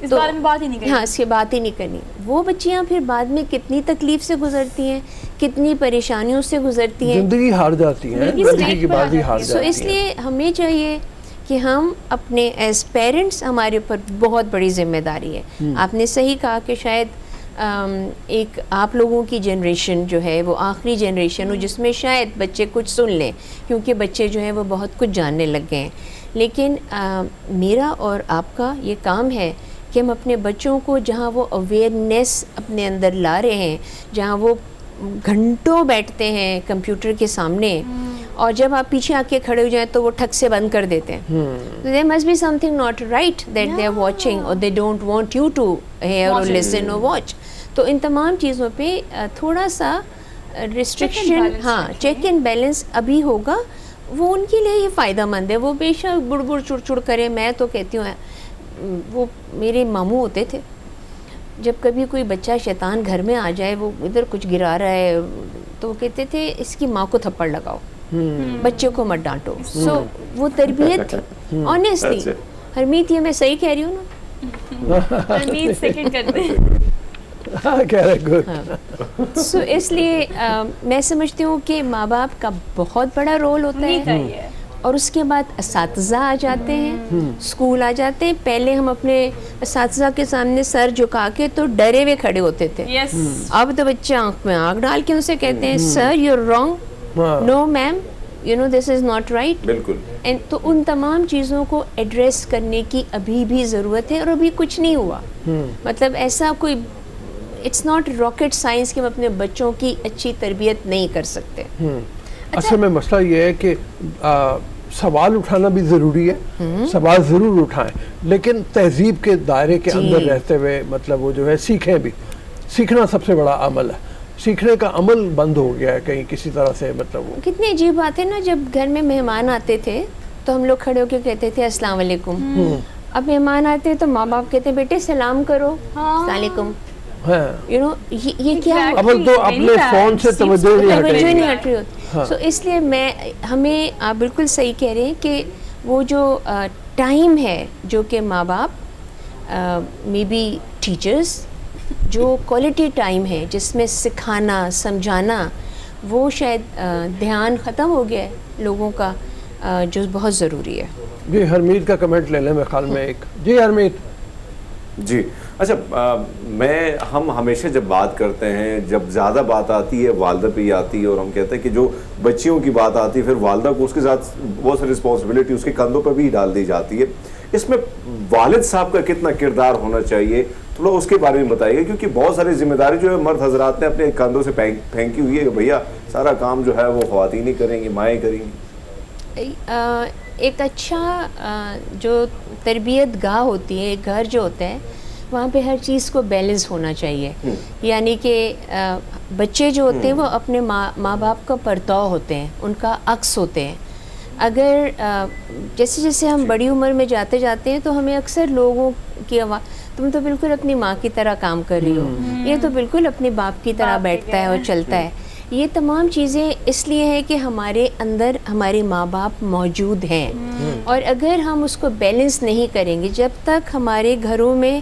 اس بارے میں بات ہی نہیں کرنی. ہاں اس کی بات ہی نہیں کرنی. وہ بچیاں پھر بعد میں کتنی تکلیف سے گزرتی ہیں, کتنی پریشانیوں سے گزرتی ہیں, زندگی ہار جاتی ہیں, زندگی کی بازی ہار جاتی ہیں. اس لیے ہمیں چاہیے کہ ہم اپنے ایز پیرنٹس, ہمارے اوپر بہت بڑی ذمہ داری ہے. آپ نے صحیح کہا کہ شاید ایک آپ لوگوں کی جنریشن جو ہے وہ آخری جنریشن ہو جس میں شاید بچے کچھ سن لیں, کیونکہ بچے جو ہیں وہ بہت کچھ جاننے لگ گئے ہیں. لیکن میرا اور آپ کا یہ کام ہے کہ ہم اپنے بچوں کو جہاں وہ اویئرنیس اپنے اندر لا رہے ہیں, جہاں وہ گھنٹوں بیٹھتے ہیں کمپیوٹر کے سامنے, اور جب آپ پیچھے آ کے کھڑے ہو جائیں تو وہ ٹھک سے بند کر دیتے ہیں. there must be something not right that they are watching or they don't want you to hear or listen or watch. تو ان تمام چیزوں پہ تھوڑا سا ریسٹرکشن, ہاں چیک اینڈ بیلنس ابھی ہوگا, وہ ان کے لیے یہ فائدہ مند ہے. وہ بے شک بڑ بڑ چڑ چڑ کرے. میں تو کہتی ہوں وہ میرے ماموں ہوتے تھے, جب کبھی کوئی بچہ شیطان گھر میں آ جائے, وہ ادھر کچھ گرا رہا ہے, تو وہ کہتے تھے اس کی ماں کو تھپڑ لگاؤ, بچے کو مت ڈانٹو. سو وہ تربیت تھی آنیسٹلی. ہرمیت یہ میں صحیح کہہ رہی ہوں نا؟ ہرمیت سیکنڈ کرتے ہیں. سو اس لیے میں سمجھتی ہوں کہ ماں باپ کا بہت بڑا رول ہوتا ہے, اور اس کے بعد اساتذہ آ جاتے ہیں, اسکول آ جاتے ہیں. پہلے ہم اپنے اساتذہ کے سامنے سر جھکا کے تو ڈرے ہوئے کھڑے ہوتے تھے. اب تو بچے آنکھ میں آنکھ ڈال کے ان سے کہتے ہیں sir you are wrong, no ma'am you know this is not right. بالکل. تو ان تمام چیزوں کو ایڈریس کرنے کی ابھی بھی ضرورت ہے, اور ابھی کچھ نہیں ہوا. مطلب ایسا کوئی اٹس ناٹ راکٹ سائنس کہ ہم اپنے بچوں کی اچھی تربیت نہیں کر سکتے. اصل میں مسئلہ یہ ہے کہ سوال اٹھانا بھی ضروری ہے, سوال ضرور اٹھائیں, لیکن تہذیب کے دائرے کے اندر رہتے ہوئے, مطلب وہ جو ہے سیکھیں بھی. سیکھنا سب سے بڑا عمل ہے. سیکھنے کا عمل بند ہو گیا ہے کہیں کسی طرح سے. مطلب وہ کتنی عجیب بات ہے نا, جب گھر میں مہمان آتے تھے تو ہم لوگ کھڑے ہو کے کہتے تھے السلام علیکم. اب مہمان آتے تو ماں باپ کہتے بیٹے سلام کرو, السلام علیکم. یو نو یہ کیا اب تو اپنے فون سے توجہ نہیں ہٹ رہی ہوتی. سو اس لیے ہمیں آپ بالکل صحیح کہہ رہے ہیں کہ وہ جو ٹائم ہے جو کہ ماں باپ مے بی ٹیچرز, جو کوالٹی ٹائم ہے جس میں سکھانا سمجھانا, وہ شاید دھیان ختم ہو گیا ہے لوگوں کا, جو بہت ضروری ہے. جی ہرمیت کا کمنٹ لے لیں میرے خیال میں ایک. جی ہرمیت. جی اچھا ہم ہمیشہ جب بات کرتے ہیں، جب زیادہ بات آتی ہے والدہ پہ ہی آتی ہے، اور ہم کہتے ہیں کہ جو بچیوں کی بات آتی ہے پھر والدہ کو اس کے ساتھ بہت ساری رسپانسبلٹی اس کے کندھوں پہ بھی ڈال دی جاتی ہے. اس میں والد صاحب کا کتنا کردار ہونا چاہیے، تھوڑا اس کے بارے میں بتائیے گا، کیونکہ بہت ساری ذمہ داری جو ہے مرد حضرات نے اپنے کندھوں سے پھینکی ہوئی ہے کہ بھیا سارا کام جو ہے وہ خواتین ہی کریں گی، مائیں کریں گی. ایک اچھا جو تربیت گاہ ہوتی ہے، ایک گھر جو ہوتا ہے، وہاں پہ ہر چیز کو بیلنس ہونا چاہیے. یعنی کہ بچے جو ہوتے ہیں وہ اپنے ماں باپ کا پرتاؤ ہوتے ہیں، ان کا عکس ہوتے ہیں. اگر جیسے جیسے ہم بڑی عمر میں جاتے ہیں تو ہمیں اکثر لوگوں کی تم تو بالکل اپنی ماں کی طرح کام کر رہی ہو، یہ تو بالکل اپنے باپ کی طرح بیٹھتا ہے اور چلتا ہے. یہ تمام چیزیں اس لیے ہے کہ ہمارے اندر ہمارے ماں باپ موجود ہیں، اور اگر ہم اس کو بیلنس نہیں کریں گے، جب تک ہمارے گھروں میں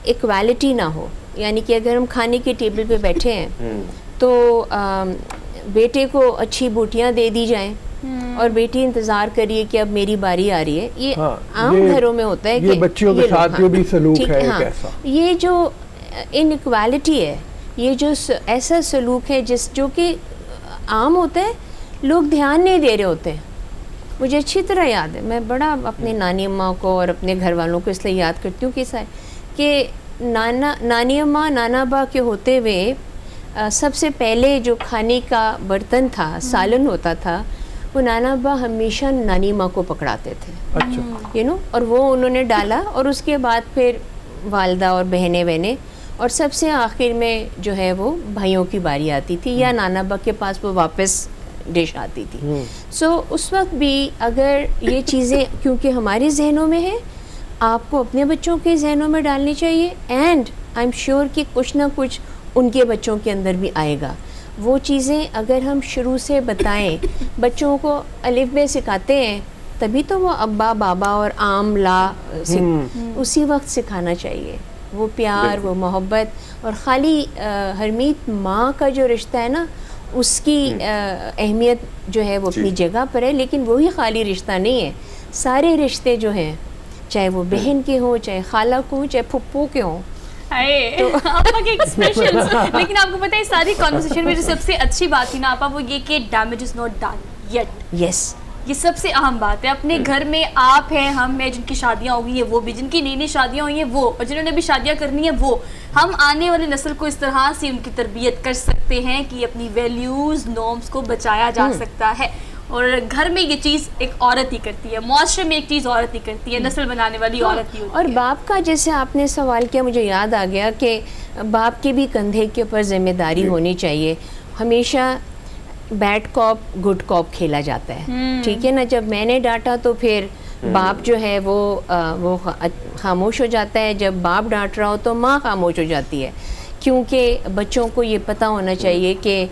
ایکوالٹی نہ ہو، یعنی کہ اگر ہم کھانے کے ٹیبل پہ بیٹھے ہیں تو بیٹے کو اچھی بوٹیاں دے دی جائیں اور بیٹی انتظار کریے کہ اب میری باری آ رہی ہے. یہ عام گھروں میں ہوتا ہے کہ بچیوں کے ساتھ جو بھی سلوک ہے ایسا، یہ جو انیکوالٹی ہے، یہ جو ایسا سلوک ہے جو کہ عام ہوتا ہے، لوگ دھیان نہیں دے رہے ہوتے ہیں. مجھے اچھی طرح یاد ہے، میں بڑا اپنے نانی اماں کو اور اپنے گھر والوں کو اس لیے یاد کرتی ہوں کہ نانی اماں نانا با کے ہوتے ہوئے سب سے پہلے جو کھانے کا برتن تھا، سالن ہوتا تھا، وہ نانا با ہمیشہ نانی ماں کو پکڑاتے تھے. اچھا اور وہ انہوں نے ڈالا، اور اس کے بعد پھر والدہ اور بہنیں، اور سب سے آخر میں جو ہے وہ بھائیوں کی باری آتی تھی، یا نانا با کے پاس وہ واپس ڈش آتی تھی. سو اس وقت بھی اگر یہ چیزیں کیونکہ ہمارے ذہنوں میں ہیں، آپ کو اپنے بچوں کے ذہنوں میں ڈالنی چاہیے، اینڈ آئی ایم شیور کہ کچھ نہ کچھ ان کے بچوں کے اندر بھی آئے گا. وہ چیزیں اگر ہم شروع سے بتائیں، بچوں کو الف بے سکھاتے ہیں، تبھی تو وہ ابا بابا اور عام لا اسی وقت سکھانا چاہیے. وہ پیار، وہ محبت، اور خالی ہرمیت ماں کا جو رشتہ ہے نا، اس کی اہمیت جو ہے وہ اپنی جگہ پر ہے، لیکن وہی خالی رشتہ نہیں ہے. سارے رشتے جو ہیں، چاہے وہ بہن کے ہوں، چاہے خالہ کو ہوں، چاہے پھپھو کے ہوں. آپا کے ایکسپریشنز. لیکن آپ کو پتہ ہے ساری کنورسیشن میں جو سب سے اچھی بات تھی نا آپا، وہ یہ کہ damage is not done yet. Yes, یہ سب سے اہم بات ہے. اپنے گھر میں آپ ہیں، ہم ہیں، جن کی شادیاں ہو گئی ہیں وہ بھی، جن کی نئی شادیاں ہوئی ہیں وہ، اور جنہوں نے بھی شادیاں کرنی ہیں وہ. ہم آنے والی نسل کو اس طرح سے ان کی تربیت کر سکتے ہیں کہ اپنی ویلیوز، نارمز کو بچایا جا سکتا ہے. اور گھر میں یہ چیز ایک عورت ہی کرتی ہے، معاشرے میں ایک چیز عورت ہی کرتی ہے، نسل بنانے والی عورت ہی ہوتی ہے. اور باپ کا جیسے آپ نے سوال کیا، مجھے یاد آ گیا کہ باپ کے بھی کندھے کے اوپر ذمہ داری ہونی چاہیے. ہمیشہ بیڈ کاپ گڈ کاپ کھیلا جاتا ہے، ٹھیک ہے نا. جب میں نے ڈانٹا تو پھر باپ جو ہے وہ خاموش ہو جاتا ہے، جب باپ ڈانٹ رہا ہو تو ماں خاموش ہو جاتی ہے. کیونکہ بچوں کو یہ پتہ ہونا چاہیے کہ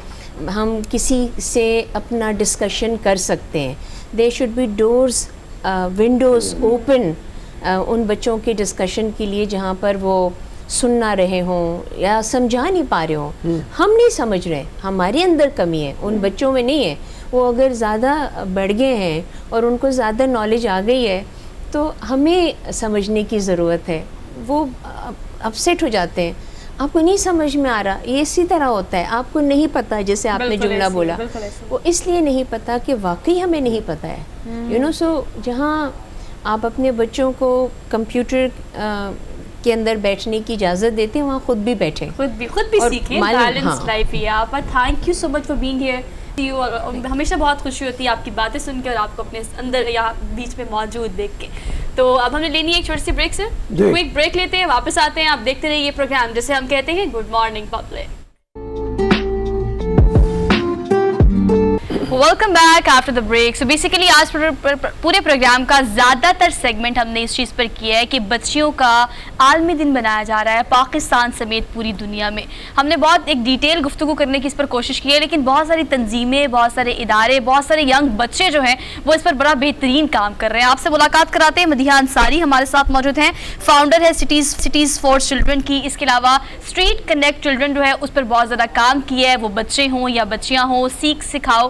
ہم کسی سے اپنا ڈسکشن کر سکتے ہیں. They should be doors, windows open ان بچوں کے ڈسکشن کے لیے جہاں پر وہ سن نہ رہے ہوں یا سمجھا نہیں پا رہے ہوں. ہم نہیں سمجھ رہے، ہمارے اندر کمی ہے، ان بچوں میں نہیں ہے. وہ اگر زیادہ بڑھ گئے ہیں اور ان کو زیادہ نالج آ گئی ہے تو ہمیں سمجھنے کی ضرورت ہے. وہ اپسیٹ ہو جاتے ہیں، آپ کو نہیں سمجھ میں آ رہا. یہ اسی طرح ہوتا ہے، آپ کو نہیں پتہ، جیسے آپ نے جملہ بولا، وہ اس لیے نہیں پتہ کہ واقعی ہمیں نہیں پتہ ہے. سو جہاں آپ اپنے بچوں کو کمپیوٹر کے اندر بیٹھنے کی اجازت دیتے ہیں، وہاں خود بھی بیٹھیں، خود بھی سیکھیں. بیلنس لائف ہی ہے. آپ thank you so much for being here. ہمیشہ بہت خوشی ہوتی ہے آپ کی باتیں سن کے اور آپ کو اپنے اندر یہاں بیچ میں موجود دیکھ کے. تو اب ہمیں لینی ہے ایک چھوٹی سی بریک سے، کوئک بریک لیتے ہیں، واپس آتے ہیں. آپ دیکھتے رہیے یہ پروگرام جسے ہم کہتے ہیں good morning public. Welcome back after the break. So basically آج پورے پروگرام کا زیادہ تر سیگمنٹ ہم نے اس چیز پر کیا ہے کہ بچیوں کا عالمی دن منایا جا رہا ہے پاکستان سمیت پوری دنیا میں. ہم نے بہت ایک ڈیٹیل گفتگو کرنے کی اس پر کوشش کی ہے، لیکن بہت ساری تنظیمیں، بہت سارے ادارے، بہت سارے ینگ بچے جو ہیں وہ اس پر بڑا بہترین کام کر رہے ہیں. آپ سے ملاقات کراتے ہیں مدیحہ انصاری ہمارے ساتھ موجود ہیں، فاؤنڈر ہے سٹیز فار چلڈرن کی. اس کے علاوہ اسٹریٹ کنیکٹ چلڈرن جو ہے اس پر بہت زیادہ کام کیا ہے. وہ بچے ہوں یا بچیاں ہوں، سیکھ سکھاؤ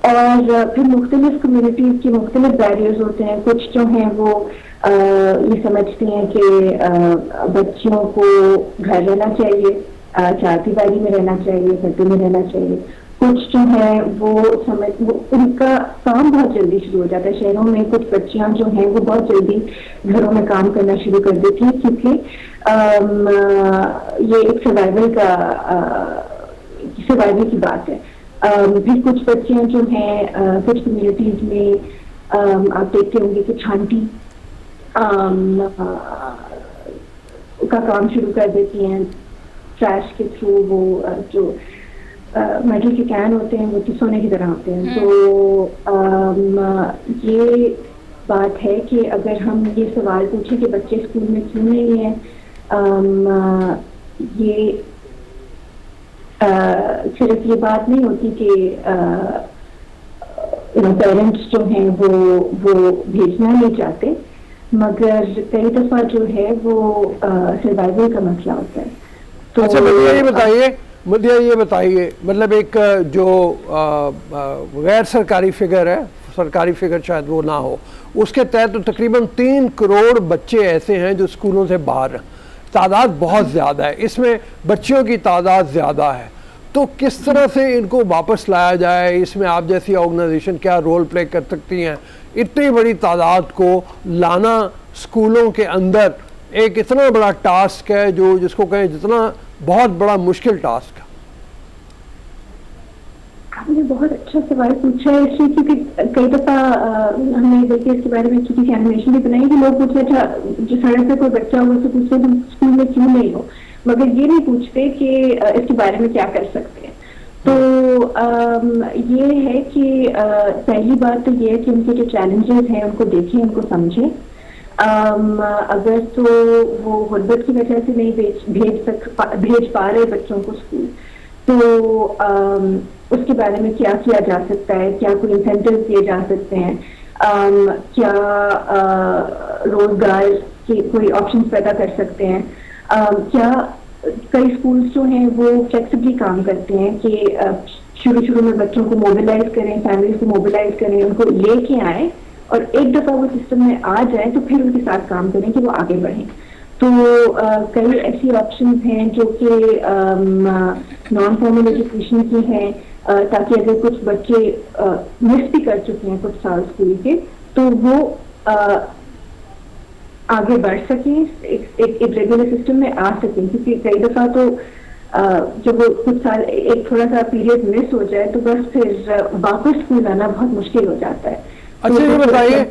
اور پھر مختلف کمیونٹیز کے مختلف بیریئرز ہوتے ہیں. کچھ جو ہیں وہ یہ سمجھتے ہیں کہ بچیوں کو گھر رہنا چاہیے, چار دیواری میں رہنا چاہیے, گھر میں رہنا چاہیے. کچھ جو ہیں وہ ان کا کام بہت جلدی شروع ہو جاتا ہے. شہروں میں کچھ بچیاں جو ہیں وہ بہت جلدی گھروں میں کام کرنا شروع کر دیتی ہیں, کیونکہ یہ ایک سروائیول کی بات ہے. پھر کچھ بچیاں جو ہیں کچھ کمیونٹیز میں آپ دیکھتے ہوں گے کہ چھانٹی کا کام شروع کر دیتی ہیں. ٹریش کے تھرو وہ جو میٹل کے کین ہوتے ہیں وہ سونے کی طرح ہوتے ہیں. تو یہ بات ہے کہ اگر ہم یہ سوال پوچھیں کہ بچے اسکول میں کیوں نہیں ہیں, یہ صرف یہ بات نہیں ہوتی کہ پیرنٹس جو ہیں وہ بھیجنا نہیں چاہتے, مگر کئی دفعہ جو ہے وہ سروائیول کا مسئلہ ہوتا ہے. تو اچھا مدیہ یہ بتائیے مطلب ایک جو غیر سرکاری فگر ہے, سرکاری فگر شاید وہ نہ ہو, اس کے تحت تو تقریباً 3 کروڑ بچے ایسے ہیں جو اسکولوں سے باہر ہیں. تعداد بہت زیادہ ہے, اس میں بچیوں کی تعداد زیادہ ہے. تو کس طرح سے ان کو واپس لایا جائے, اس میں آپ جیسی آرگنائزیشن کیا رول پلے کر سکتی ہیں؟ اتنی بڑی تعداد کو لانا اسکولوں کے اندر ایک اتنا بڑا ٹاسک ہے جو جس کو کہیں جتنا بہت بڑا مشکل ٹاسک ہے. آپ نے بہت اچھا سوال پوچھا ہے, اس لیے کیونکہ کئی دفعہ ہم نے دیکھے اس کے بارے میں چھوٹی سی اینیمیشن بھی بنائی کہ لوگ پوچھتے اچھا جو سڑک پہ کوئی بچہ ہو اس سے پوچھتے ہیں تم اسکول میں کیوں نہیں ہو, مگر یہ نہیں پوچھتے کہ اس کے بارے میں کیا کر سکتے ہیں. تو یہ ہے کہ پہلی بات تو یہ ہے کہ ان کے جو چیلنجز ہیں ان کو دیکھیں, ان کو سمجھیں. اگر تو وہ غربت کی وجہ سے نہیں بھیج پا رہے بچوں کو اسکول, تو اس کے بارے میں کیا کیا جا سکتا ہے, کیا کوئی انسینٹیو دیے جا سکتے ہیں, کیا روزگار کے کوئی آپشنز پیدا کر سکتے ہیں. کیا کئی اسکولس جو ہیں وہ فلیکسبلی کام کرتے ہیں کہ شروع میں بچوں کو موبلائز کریں, فیملیز کو موبلائز کریں, ان کو لے کے آئیں, اور ایک دفعہ وہ سسٹم میں آ جائے تو پھر ان کے ساتھ کام کریں کہ وہ آگے بڑھیں. تو کئی ایسی آپشنز ہیں جو کہ نان فارمل ایجوکیشن کی ہیں, تاکہ اگر کچھ بچے مس بھی کر چکے ہیں کچھ سال اسکول کے تو وہ آگے بڑھ سکیں, ایک ریگولر سسٹم میں آ سکیں. کیونکہ کئی دفعہ تو جب وہ کچھ سال ایک تھوڑا سا پیریڈ مس ہو جائے تو بس پھر واپس اسکول آنا بہت مشکل ہو جاتا ہے. اچھا یہ بتائیے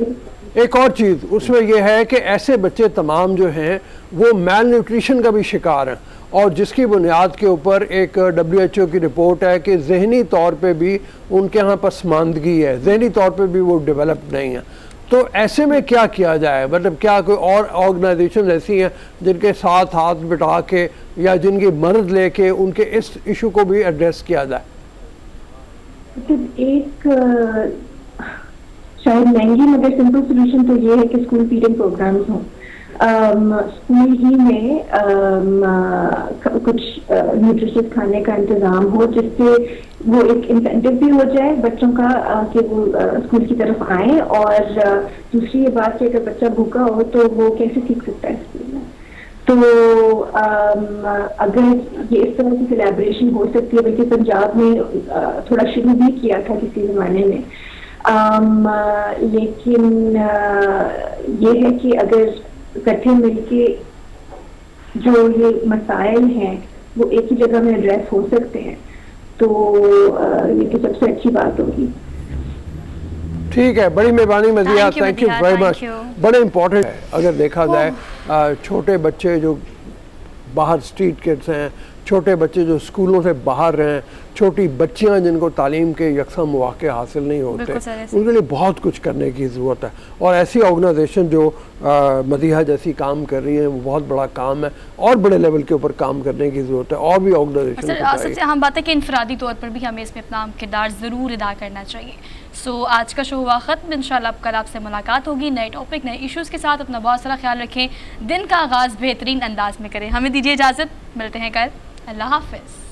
ایک اور چیز اس میں یہ ہے کہ ایسے بچے تمام جو ہیں وہ میل نیوٹریشن کا بھی شکار ہیں, اور جس کی بنیاد کے اوپر ایک WHO کی رپورٹ ہے کہ ذہنی طور پہ بھی ان کے ہاں پسماندگی ہے, ذہنی طور پہ بھی وہ ڈیولپ نہیں ہیں. تو ایسے میں کیا کیا جائے, مطلب کیا کوئی اور آرگنائزیشن ایسی ہیں جن کے ساتھ ہاتھ بٹا کے یا جن کی مدد لے کے ان کے اس ایشو کو بھی ایڈریس کیا جائے؟ ایک شاید مہنگی مگر سمپل سولوشن تو یہ ہے کہ اسکول فیڈنگ پروگرامز ہوں. اسکول ہی میں کچھ نیوٹریشس کھانے کا انتظام ہو, جس سے وہ ایک انسینٹیو بھی ہو جائے بچوں کا کہ وہ اسکول کی طرف آئیں. اور دوسری یہ بات کہ اگر بچہ بھوکا ہو تو وہ کیسے سیکھ سکتا ہے اسکول میں. تو اگر یہ اس طرح کی کولیبریشن ہو سکتی ہے, بلکہ پنجاب میں تھوڑا شروع بھی کیا تھا کسی زمانے میں, لیکن یہ ہے کہ اگر اکٹھے مل کے جو یہ مسائل ہیں وہ ایک ہی جگہ میں ایڈریس ہو سکتے ہیں تو یہ تو سب سے اچھی بات ہوگی. ٹھیک ہے, بڑی مہربانی Madiha, thank you very much. بڑے امپورٹنٹ ہے اگر دیکھا جائے, چھوٹے بچے جو باہر اسٹریٹ کڈس ہیں, چھوٹے بچے جو اسکولوں سے باہر رہیں, چھوٹی بچیاں جن کو تعلیم کے یکساں مواقع حاصل نہیں ہوتے, ان کے لیے بہت کچھ کرنے کی ضرورت ہے. اور ایسی آرگنائزیشن جو مدیحہ جیسی کام کر رہی ہیں وہ بہت بڑا کام ہے, اور بڑے لیول کے اوپر کام کرنے کی ضرورت ہے. اور بھی آرگنائزیشن سب سے اہم بات ہے کہ انفرادی طور پر بھی ہمیں اس میں اپنا کردار ضرور ادا کرنا چاہیے. سو آج کا شو ہوا ختم. انشاءاللہ اب کل آپ سے ملاقات ہوگی نئے ٹاپک نئے ایشوز کے ساتھ. اپنا بہت سارا خیال رکھیں, دن کا آغاز بہترین انداز میں کریں. ہمیں دیجیے اجازت, ملتے ہیں کل. اللہ حافظ.